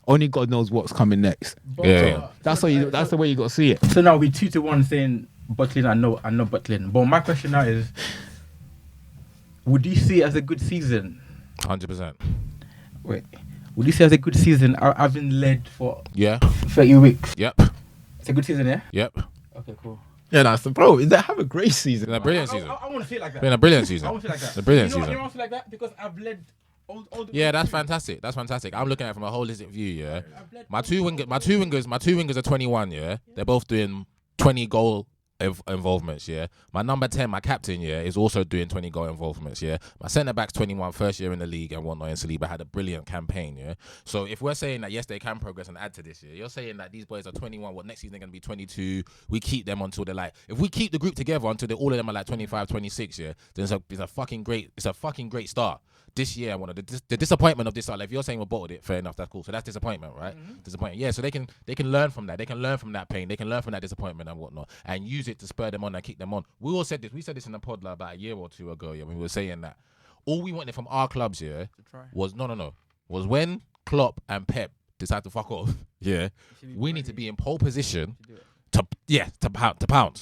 only God knows what's coming next. That's the way you got to see it. So now we 2-1 saying Butlin and no Butlin. But my question now is, would you see it as a good season? 100%. Wait, would you say as a good season? I've been led for 30 weeks. Yep. It's a good season, yeah. Yep. Okay, cool. Yeah, that's the bro. They have a great season. Been a brilliant season. I want to feel like that. Been a brilliant season. I want to feel like that. A brilliant You know season. why I want to feel like that? Because I've led all the Yeah, way that's through. fantastic. That's fantastic. I'm looking at it from a holistic view. Yeah, my two wingers are 21. Yeah, they're both doing 20 goal involvements. Yeah, my number 10, my captain, is also doing 20 goal involvements. Yeah, my centre back's 21, first year in the league and whatnot. And Saliba had a brilliant campaign. Yeah, so if we're saying that yes, they can progress and add to this year, you're saying that these boys are 21. What next season they're going to be 22? We keep them until they're like, if we keep the group together until all of them are like 25, 26. Yeah, then it's a fucking great start. This year, one of the disappointment of this, like if you're saying we bottled it, fair enough, that's cool. So that's disappointment, right? Disappointment. Yeah, so they can learn from that. They can learn from that pain. They can learn from that disappointment and whatnot, and use it to spur them on and kick them on. We all said this. We said this in the pod like about a year or two ago. Yeah, when we were saying that all we wanted from our clubs was was when Klopp and Pep decide to fuck off. Yeah, we need to be in pole position. To pounce,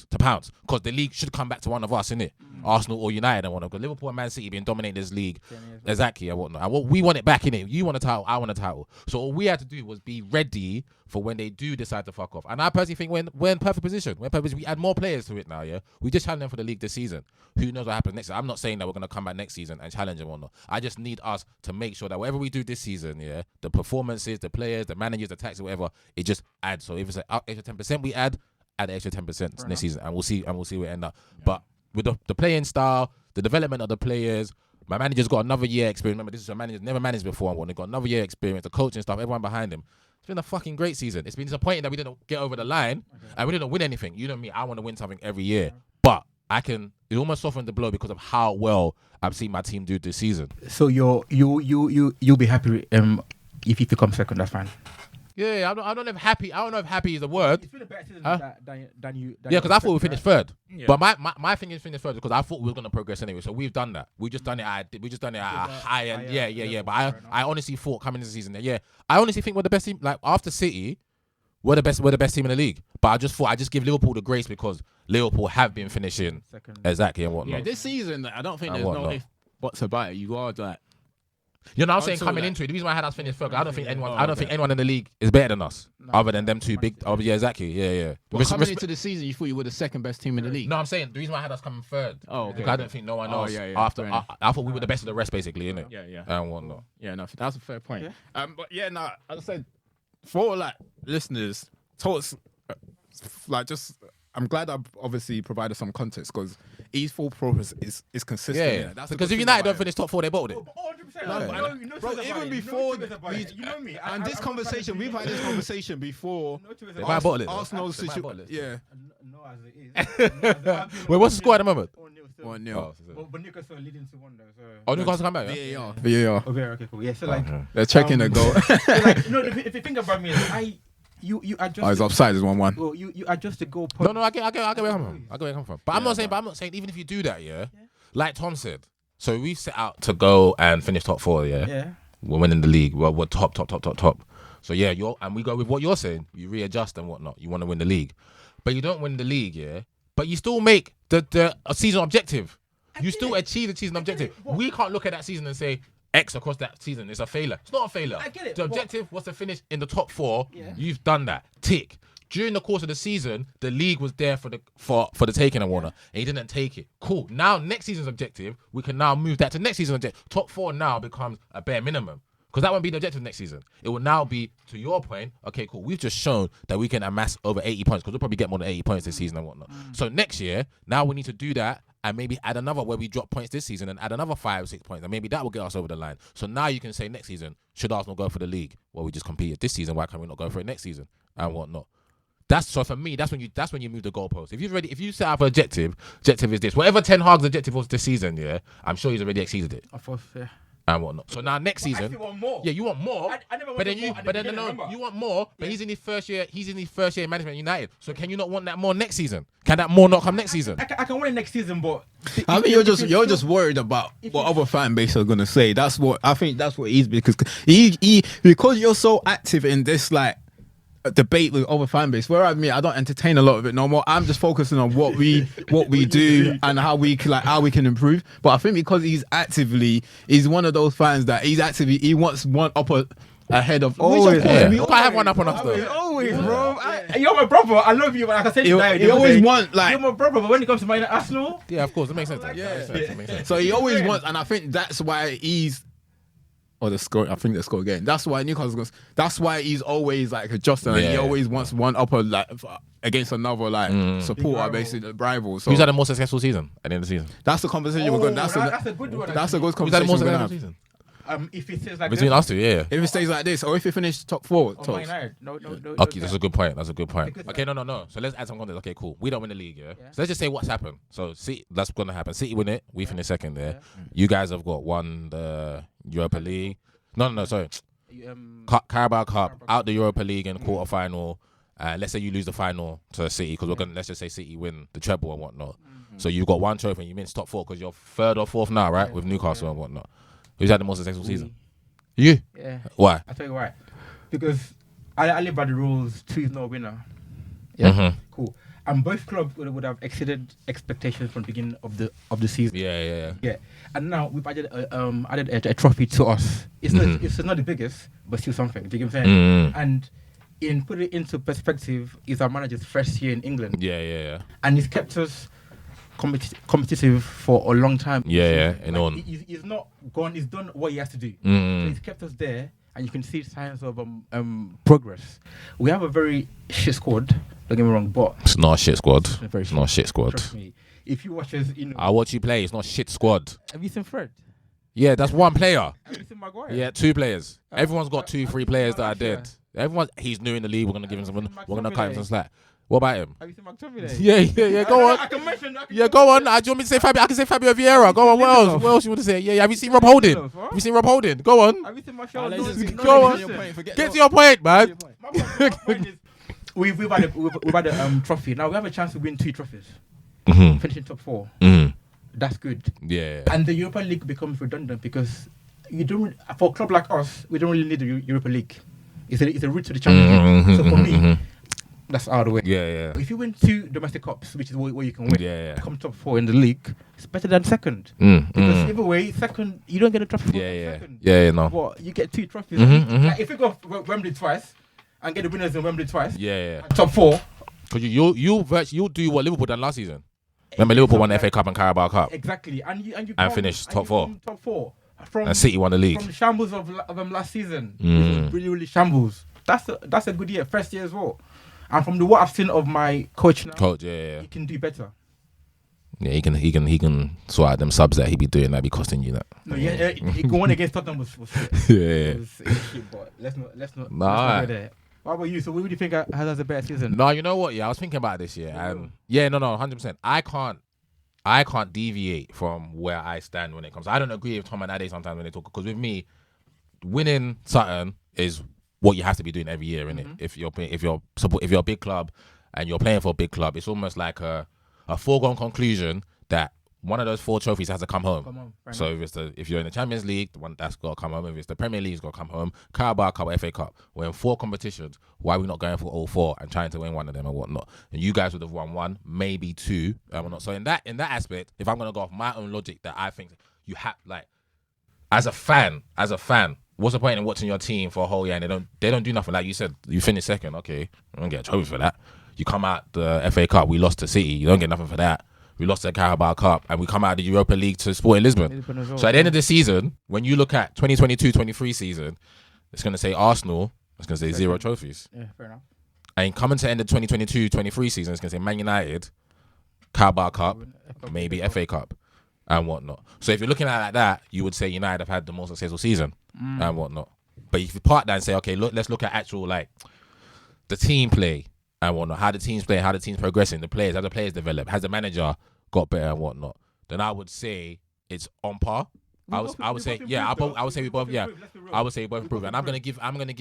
because the league should come back to one of us, innit? Arsenal or United and whatnot. Because Liverpool and Man City been dominating this league, exactly, and whatnot. And what we want it back, innit? You want a title, I want a title. So all we had to do was be ready for when they do decide to fuck off. And I personally think we're in perfect position. We add more players to it now, yeah. We just challenge them for the league this season. Who knows what happens next season? I'm not saying that we're gonna come back next season and challenge and whatnot. I just need us to make sure that whatever we do this season, yeah, the performances, the players, the managers, the tactics, whatever, it just adds. So if it's an extra 10%, we add the extra 10% next season, and we'll see where we end up. Yeah. But with the playing style, the development of the players, my manager's got another year experience. Remember, this is a manager never managed before. They've got another year experience, the coaching stuff, everyone behind him. It's been a fucking great season. It's been disappointing that we didn't get over the line and we didn't win anything. You know me, I want to win something every year, but it almost softened the blow because of how well I've seen my team do this season. So you'll be happy if you come second. That's fine. Yeah, I don't know if happy. I don't know if happy is a word. It's been a better season than you. Yeah, because I thought we finished third. Yeah. But my thing is finish third because I thought we were gonna progress anyway. So we've done that. We just done it at a high end. Yeah. But I honestly thought coming into the season, I honestly think we're the best team. Like after City, we're the best team in the league. But I just thought I just give Liverpool the grace because Liverpool have been finishing second. Exactly and whatnot. Yeah, this season I don't think there's no if what's about it. You are like. You know what I'm saying? Coming into it, the reason why I had us finish third, I don't think anyone in the league is better than us, other than them two big. Oh, yeah, exactly. Yeah. Well, coming into the season, you thought you were the second best team in the league. No, I'm saying the reason why I had us coming third. Oh, okay. I don't think no one else. After I thought we were the best of the rest, basically, innit? Yeah. And whatnot. Yeah, no, that's a fair point. But yeah, no, as I said, for like listeners, Toks, I'm glad I've obviously provided some context because his full progress is consistent. Yeah. That's because if United don't finish top 4, they bottled it. 100%. Bro, even before you know me, and this conversation, we've had this conversation before. Arsenal situation. Yeah. No, as it is. Wait, what's the score at the moment? 1-0. But Newcastle are leading to 1 though. So. Oh, Newcastle come back. Yeah. VAR. Okay, cool. Yeah, so like they're checking the goal. If you think about me, you adjust. Oh, it's offside. It's 1-1. Well, you adjust the goal. No, I get where I'm from. I get where I'm from. But I'm not saying even if you do that, like Tom said. So we set out to go and finish top 4. Yeah. We're winning the league. We're top. So and we go with what you're saying. You readjust and whatnot. You want to win the league, but you don't win the league. But you still make the season objective. You still achieve the season objective. We can't look at that season and say X across that season. It's a failure. It's not a failure. I get it. The objective was to finish in the top 4. You've done that. Tick. During the course of the season, the league was there for the taking and whatnot, and he didn't take it. Cool. Now next season's objective, we can now move that to next season's objective. Top 4 now becomes a bare minimum Because that won't be the objective next season. It will now be, to your point, okay, cool. We've just shown that we can amass over 80 points because we'll probably get more than 80 points this season and whatnot. So next year, now we need to do that and maybe add another where we drop points this season and add another 5 or 6 points. And maybe that will get us over the line. So now you can say next season, should Arsenal go for the league? Well, we just competed this season. Why can we not go for it next season and whatnot? So for me, that's when you move the goalpost. If you set up an objective is this. Whatever Ten Hag's objective was this season, yeah, I'm sure he's already exceeded it. Of course, yeah. And whatnot. So now next season, you want more. yeah, you want more. I never but then wanted you, more at but the then beginning, no, remember? you want more. But he's in his first year. He's in his first year in management at United. So can you not want that more next season? Can that more not come next season? I can win it next season, but I mean, you're just worried about what other fan base are gonna say. That's what I think. That's what he's because because you're so active in this like debate with other fan base. Where I don't entertain a lot of it no more. I'm just focusing on what we do and how we can improve. But I think because he's one of those fans that he wants one upper ahead of always. Yeah. We can't have one up on us though. Always, bro. You're my brother. I love you, but like I said, You always want like you're my brother. But when it comes to Man Arsenal, Yeah, of course, it makes sense. Yeah. Makes sense. so he always wants, and I think that's why he's. Or the score, I think the score again. That's why Newcastle goes. That's why he's always like adjusting. And he always wants one upper like against another like supporter, basically rival. So Who's had a more successful season at the end of the season? that's the conversation we're going. That's a good one. That's a good Who's had a conversation more we're gonna successful have. season? If it says like Between this, us two, yeah. If it stays like this, or if it finishes top 4, oh, Toks. no. Okay, that's a good point. Because Okay, no. So let's add some context. Okay, cool. We don't win the league, yeah? So let's just say what's happened. So see, that's gonna happen. City win it. We finish second there. You guys have won the Europa League. No. Sorry. Carabao Cup out the Europa League in quarter final. Let's say you lose the final to City because let's just say City win the treble and whatnot. So you've got one trophy and you miss top 4 because you're 3rd or 4th now, right? With Newcastle and whatnot. Who's had the most successful season? You. Yeah. Why? I'll tell you why. Because I live by the rules. 2 is not a winner. Yeah. Cool. And both clubs would have exceeded expectations from the beginning of the season. Yeah. And now we've added a trophy to us. It's not the biggest, but still something. Do you get what I'm saying? And in put it into perspective, it's our manager's first year in England. Yeah. And he's kept us competitive for a long time. Yeah. He's not gone. He's done what he has to do. So he's kept us there, and you can see signs of progress. We have a very shit squad. Don't get me wrong, but it's not a shit squad. It's not a shit squad. Trust me. If you watch us, I watch you play. It's not a shit squad. Have you seen Fred? Yeah, that's one player. Have you seen Maguire? Yeah, 2 players. Everyone's got 2-3 players that are dead. He's new in the league. We're gonna give him some. We're gonna cut him some slack. What about him? Have you seen McTominay? Yeah. Go on. I can mention. Yeah, go on. Do you want me to say Fabio? I can say Fabio Vieira. Go on. What else? What else you want to say? Yeah. Have you seen Rob Holding? Have you seen Rob Holding? Go on. Have you seen Martial? Go on. Get to your point, man. My point is, we've had a trophy. Now we have a chance to win 2 trophies. Finishing top 4. That's good. Yeah. And the Europa League becomes redundant because for a club like us, we don't really need the Europa League. It's a route to the Champions League. So for me, that's out of the way. Yeah. If you win 2 domestic cups, which is where you can win, come top 4 in the league, it's better than second. Because either way, second, you don't get a trophy. Yeah, no. But you get 2 trophies. Like if we go Wembley twice and get the winners in Wembley twice, top 4. Because you'll do what Liverpool done last season. Remember, Liverpool won the FA Cup and Carabao Cup. Exactly, and you finished top 4. Top 4. And City won the league. From the shambles of last season, it was really shambles. That's a good year, first year as well. And from what I've seen of my coach now, he can do better. Yeah, he can sort out them subs that he be doing that be costing you that. No, going against Tottenham was shit. Yeah. It was shit, but let's not go there. What about you? So what do you think has a better season? No, you know what? Yeah, I was thinking about this. Yeah, 100%. I can't deviate from where I stand when it comes. I don't agree with Tom and Ade sometimes when they talk, because with me, winning something is what you have to be doing every year, innit? If you're a big club and you're playing for a big club, it's almost like a foregone conclusion that one of those 4 trophies has to come home. So if you're in the Champions League, the one that's got to come home. If it's the Premier League, it's got to come home. Carabao Cup, FA Cup. We're in 4 competitions. Why are we not going for all 4 and trying to win one of them and whatnot? And you guys would have won 1, maybe 2, and whatnot. So in that aspect, if I'm gonna go off my own logic, that I think you have, like, as a fan, what's the point in watching your team for a whole year and they don't do nothing? Like you said, you finish second. Okay, you don't get a trophy for that. You come out the FA Cup, we lost to City. You don't get nothing for that. we lost the Carabao Cup, and we come out of the Europa League to Sporting Lisbon. So at the end of the season, when you look at 2022-23 season, it's going to say Arsenal, it's going to say 0 trophies. Yeah, fair enough. And coming to end of 2022-23 season, it's going to say Man United, Carabao Cup, maybe FA Cup, and whatnot. So if you're looking at it like that, you would say United have had the most successful season and whatnot. But if you part that and say, okay, let's look at actual like the team play and whatnot, how the teams play, how the team's progressing, the players, how the players develop, has the manager got better and whatnot, then I would say it's on par. I would say we both improve. And I'm gonna give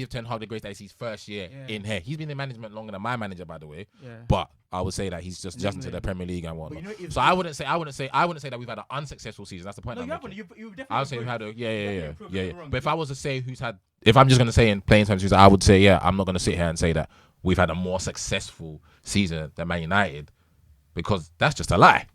Ten Hag the grace that it's his first year in here. He's been in management longer than my manager, by the way. Yeah. But I would say that he's just into the Premier League and whatnot. So I wouldn't say that we've had an unsuccessful season. That's the point. I would say we've had But if I was to say if I'm just gonna say in plain terms, I would say I'm not gonna sit here and say that we've had a more successful season than Man United, because that's just a lie.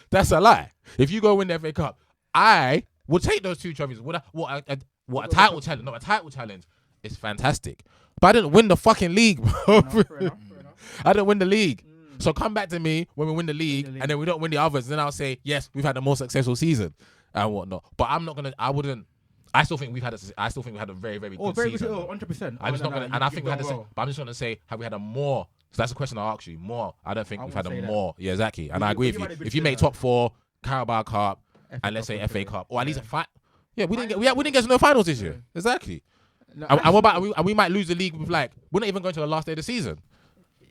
That's a lie. If you go win the FA Cup, I will take those 2 trophies. What a title challenge? Not a title challenge. It's fantastic, but I didn't win the fucking league, bro. Fair enough. I didn't win the league. So come back to me when we win the league, and then we don't win the others. Then I'll say yes, we've had a more successful season and whatnot. But I'm not gonna. I wouldn't. I still think we've had a very, very good season. 100%. I'm just not gonna, and I think we had to say. But I'm just gonna say, have we had a more? So that's the question I ask you. More. I don't think we've had a more. Yeah, exactly. And I agree with you. If you make top 4, Carabao Cup, and let's say FA Cup, or at least a fight. Yeah, we didn't get to no finals this year. Exactly. No, and what about we might lose the league with we're not even going to the last day of the season.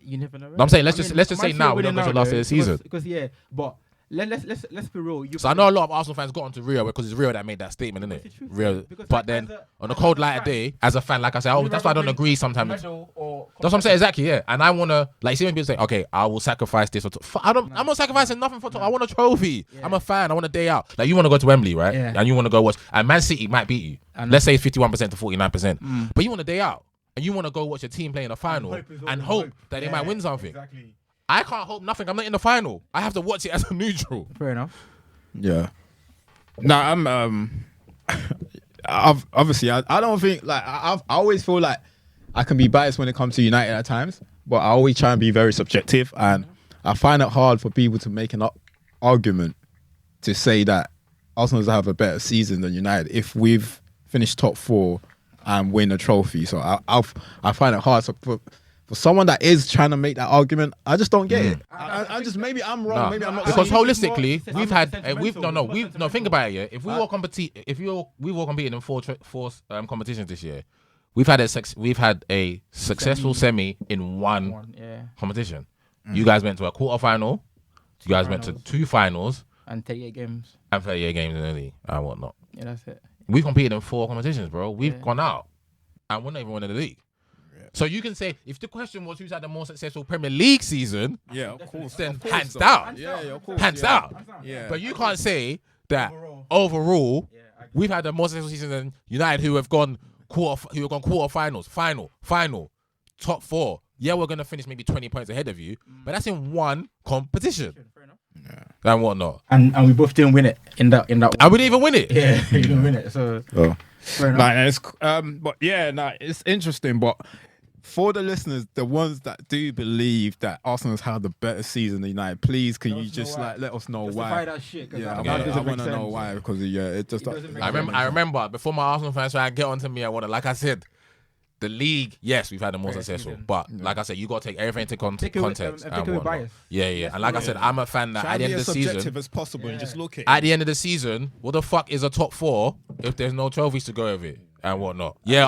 You never know. Right? I'm saying let's just say now we don't go to the last day of the season. Because but let's be real. So I know a lot of Arsenal fans got onto Rio because it's Rio that made that statement, isn't it? Rio. But then on a cold light of day, as a fan, like I said, that's why I don't agree sometimes. That's what I'm saying, exactly. Yeah, and I wanna see when people say, okay, I will sacrifice this. I'm not sacrificing nothing for. I want a trophy. Yeah. I'm a fan. I want a day out. Like you want to go to Wembley, right? Yeah. And you want to go watch. And Man City might beat you. Let's say it's 51% to 49%. But you want a day out. And you want to go watch your team play in a final and hope that they might win something. Exactly. I can't hope nothing. I'm not in the final. I have to watch it as a neutral. Fair enough. Yeah. No, I'm. Obviously, I don't think I always feel like I can be biased when it comes to United at times, but I always try and be very subjective, and I find it hard for people to make an argument to say that Arsenal have a better season than United if we've finished top 4 and win a trophy. So I find it hard. So for someone that is trying to make that argument, I just don't get it. I just maybe I'm wrong. Maybe I'm not. Because holistically, think about it. Yeah, if we all competed in 4 competitions this year, we've had a successful semi in one competition. You guys went to a quarterfinal. You guys went to 2 finals and 38 games. And 38 games in the league and whatnot. Yeah, that's it. We competed in 4 competitions, bro. We've gone out and we're not even winning the league. So you can say, if the question was who's had the more successful Premier League season, of course, then hands down. Hands down. Yeah. But you can't say that overall we've had the more successful season than United, who have gone quarterfinals, final, top 4. Yeah, we're gonna finish maybe 20 points ahead of you, but that's in one competition. And whatnot. And we both didn't win it in that. And we didn't even win it. Yeah, we didn't win it. So it's interesting, but for the listeners, the ones that do believe that Arsenal's had the better season than United, please can you just let us know why? That shit, I want to know why, because it just. I remember before my Arsenal fans try to get onto me, like I said, the league, yes, we've had the more successful, but like I said, you got to take everything into context. Yeah. And like I said, I'm a fan that at the end of the season, subjective as possible, and just look at the end of the season, what the fuck is a top 4 if there's no trophies to go with it and whatnot? Yeah,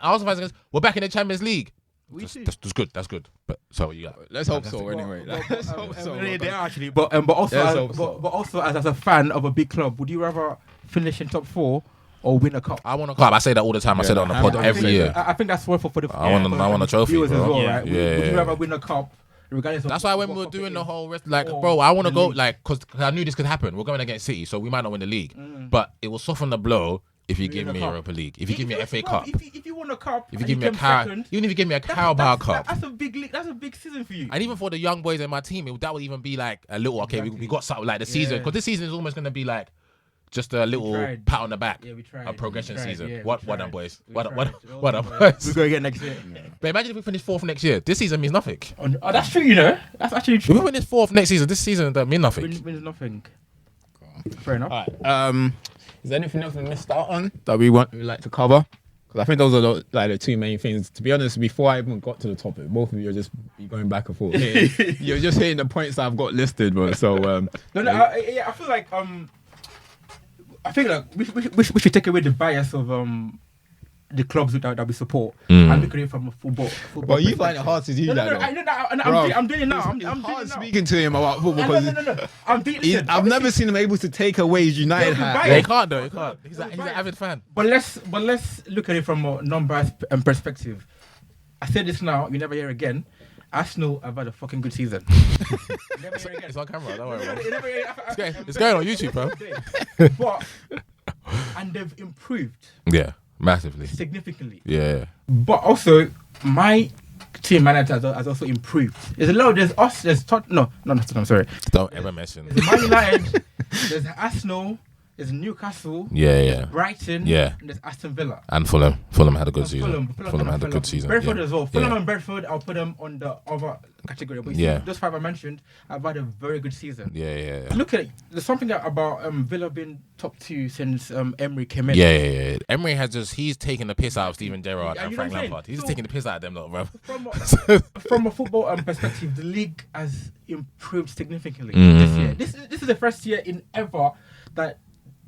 Arsenal fans, we're back in the Champions League. That's good. That's good. But so you got. Let's hope so. Anyway, let's hope so. They are actually, but also as a fan of a big club, would you rather finish in top 4? Or win a cup. I want a cup. I say that all the time. I say that on the pod every year. I think that's worth for the. I want a trophy, bro. As well, right? Yeah. Would you rather win a cup, regardless? That's why when we were doing the whole rest, bro, I want to go, because I knew this could happen. We're going against City, so we might not win the league, but it will soften the blow if you give me Europa League, if you give me an FA Cup, if you won a cup, if you give me even if you give me a Carabao Cup, that's a big league. That's a big season for you. And even for the young boys in my team, that would even be like a little. Okay, we got something like the season, because this season is almost going to be like just a little tried. pat on the back. Yeah, we tried. A progression We tried, season. yeah, we What tried. done, boys? We What tried. done, We're boys? gonna get next year. But imagine if we finish 4th next year. This season means nothing. Oh, that's true. You know, that's actually If we true. finish 4th next season, this season don't mean nothing. Wins nothing. Fair enough. All right. Is there anything else we missed out on that we'd like to cover? Because I think those are the two main things. To be honest, before I even got to the topic, both of you are just going back and forth. You're just hitting the points that I've got listed, bro. So I feel like I think like we should take away the bias of the clubs that we support and look at it from a football. But you find it hard to do No, that. no, though. I know that, and Bro, I'm doing it now. I'm It's doing hard it now. speaking to him about football because No. I'm doing it. I've never seen him able to take away his United You're hat. right. Yeah, he can't though. He can't. He's an Right. avid fan. But let's look at it from a non-biased perspective. I said this now. You never hear again. Arsenal have had a fucking good season. Never hear again. It's on camera. Don't worry. Bro. You never hear- It's going on YouTube, bro. But and they've improved Yeah, massively. significantly. Yeah. But also, my team manager has also improved. There's a lot. There's us. There's I'm sorry. Don't ever mention. There's Man United. There's Arsenal. There's Newcastle. Yeah. Brighton. Yeah. And there's Aston Villa. And Fulham. Fulham had a good season. Fulham had a good season. Brentford yeah. as well. Fulham Yeah. and Brentford, I'll put them on the other category. But Yeah. those 5 I mentioned have had a very good season. Yeah. Look at it. There's something about Villa being top 2 since Emery came in. Yeah. Emery he's taking the piss out of Steven Gerrard Yeah, and you know Frank what I'm Lampard. saying? He's So- taking the piss out of them, lot, bro. From a football perspective, the league has improved significantly Mm-hmm. this year. This is the first year in ever that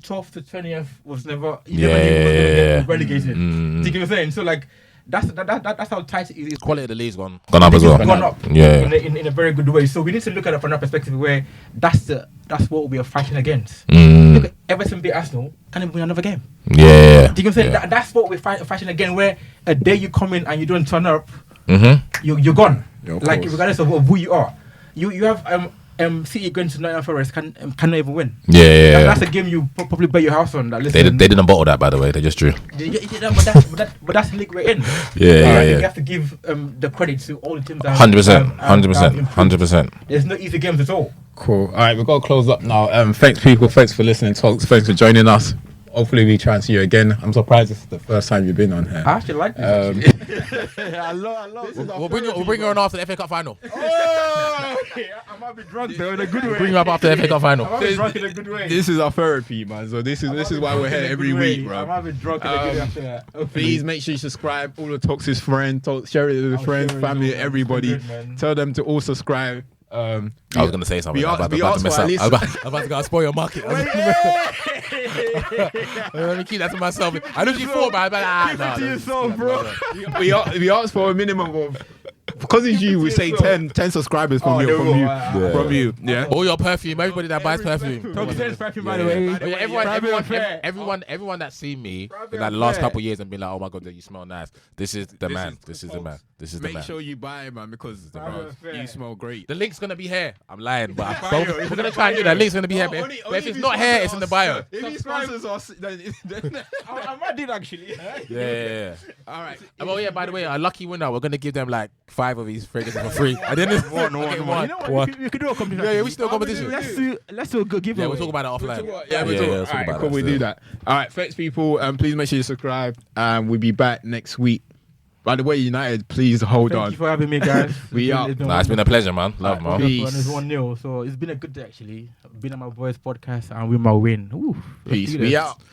12th to 20th was never relegated. Mm. Do you get what I'm saying? So like that's how tight it is. Quality of the league's gone up as well. Gone up Yeah. in a very good way. So we need to look at it from that perspective where that's what we are fighting against. Mm. Look at Everton beat Arsenal, can they win another game? Yeah. Do you get what I'm saying? Yeah. That's what we're fighting again. Where a day you come in and you don't turn up, Mm-hmm. you're gone. Yeah, of Like course. regardless of who you are, you have City going to Nottingham Forest cannot even win. Yeah. That's a game you probably bet your house on. That They didn't bottle that, by the way. They just drew. But that's the league we're in. Yeah. You have to give the credit to all the teams. 100%. There's no easy games at all. Cool. All right, we've got to close up now. Thanks, people. Thanks for listening, Toks. Thanks for joining us. Hopefully, we try and see you again. I'm surprised this is the first time you've been on here. I actually like this. I love. We'll bring you on after the FA Cup final. Oh, I might be drunk though in a good way. Bring you up after the FA Cup final. I might be drunk in a good way. This is our therapy, man. So this is why we're here every week, I bro. might be drunk in a good way after that. Please make sure you subscribe. All the Toks' friends, share it with your friends, share it family, as well, man. everybody. It's been good, man. Tell them to all subscribe. I was gonna say something. we I was asked- about we to asked mess for up. at least- I was about to go spoil your market. Let me keep that to myself. I literally thought about it. Keep it to yourself, bro. We asked for a minimum of, because it's you, we say 10 subscribers from you. From you. Yeah. All your perfume, everybody that buys perfume. Toks says perfume, by the way. Oh, yeah, everyone that's seen me in like the last couple of years and been like, oh my god, you smell nice. This is the man. This is the man. This is the Make man. sure you buy, man, because bro, you smell great. The link's gonna be here. I'm lying, but Bio, we're it's gonna in try and do that. Link's gonna be here, No, babe. only But if if it's you not here, sponsor it's in the us. bio. If he sponsors us, then I might do that actually. Yeah. all right. Oh yeah, by the way, a lucky winner. We're gonna give them like 5 of these fragrances for free. And then one. You know what? We could do a competition. Yeah, we should do a competition. Let's do a good giveaway. Yeah, we'll talk about it offline. We'll let's talk. talk about Cool, we that. do that. All right, thanks, people. Please make sure you subscribe. We'll be back next week. By the way, United, please hold Thank on. you for having me, guys. We out. Nah, it's been a pleasure, man. Love, man. Peace. It's 1-0, so it's been a good day actually. I've been on my boys' podcast and with my win. Ooh, let's Peace. do We this. out.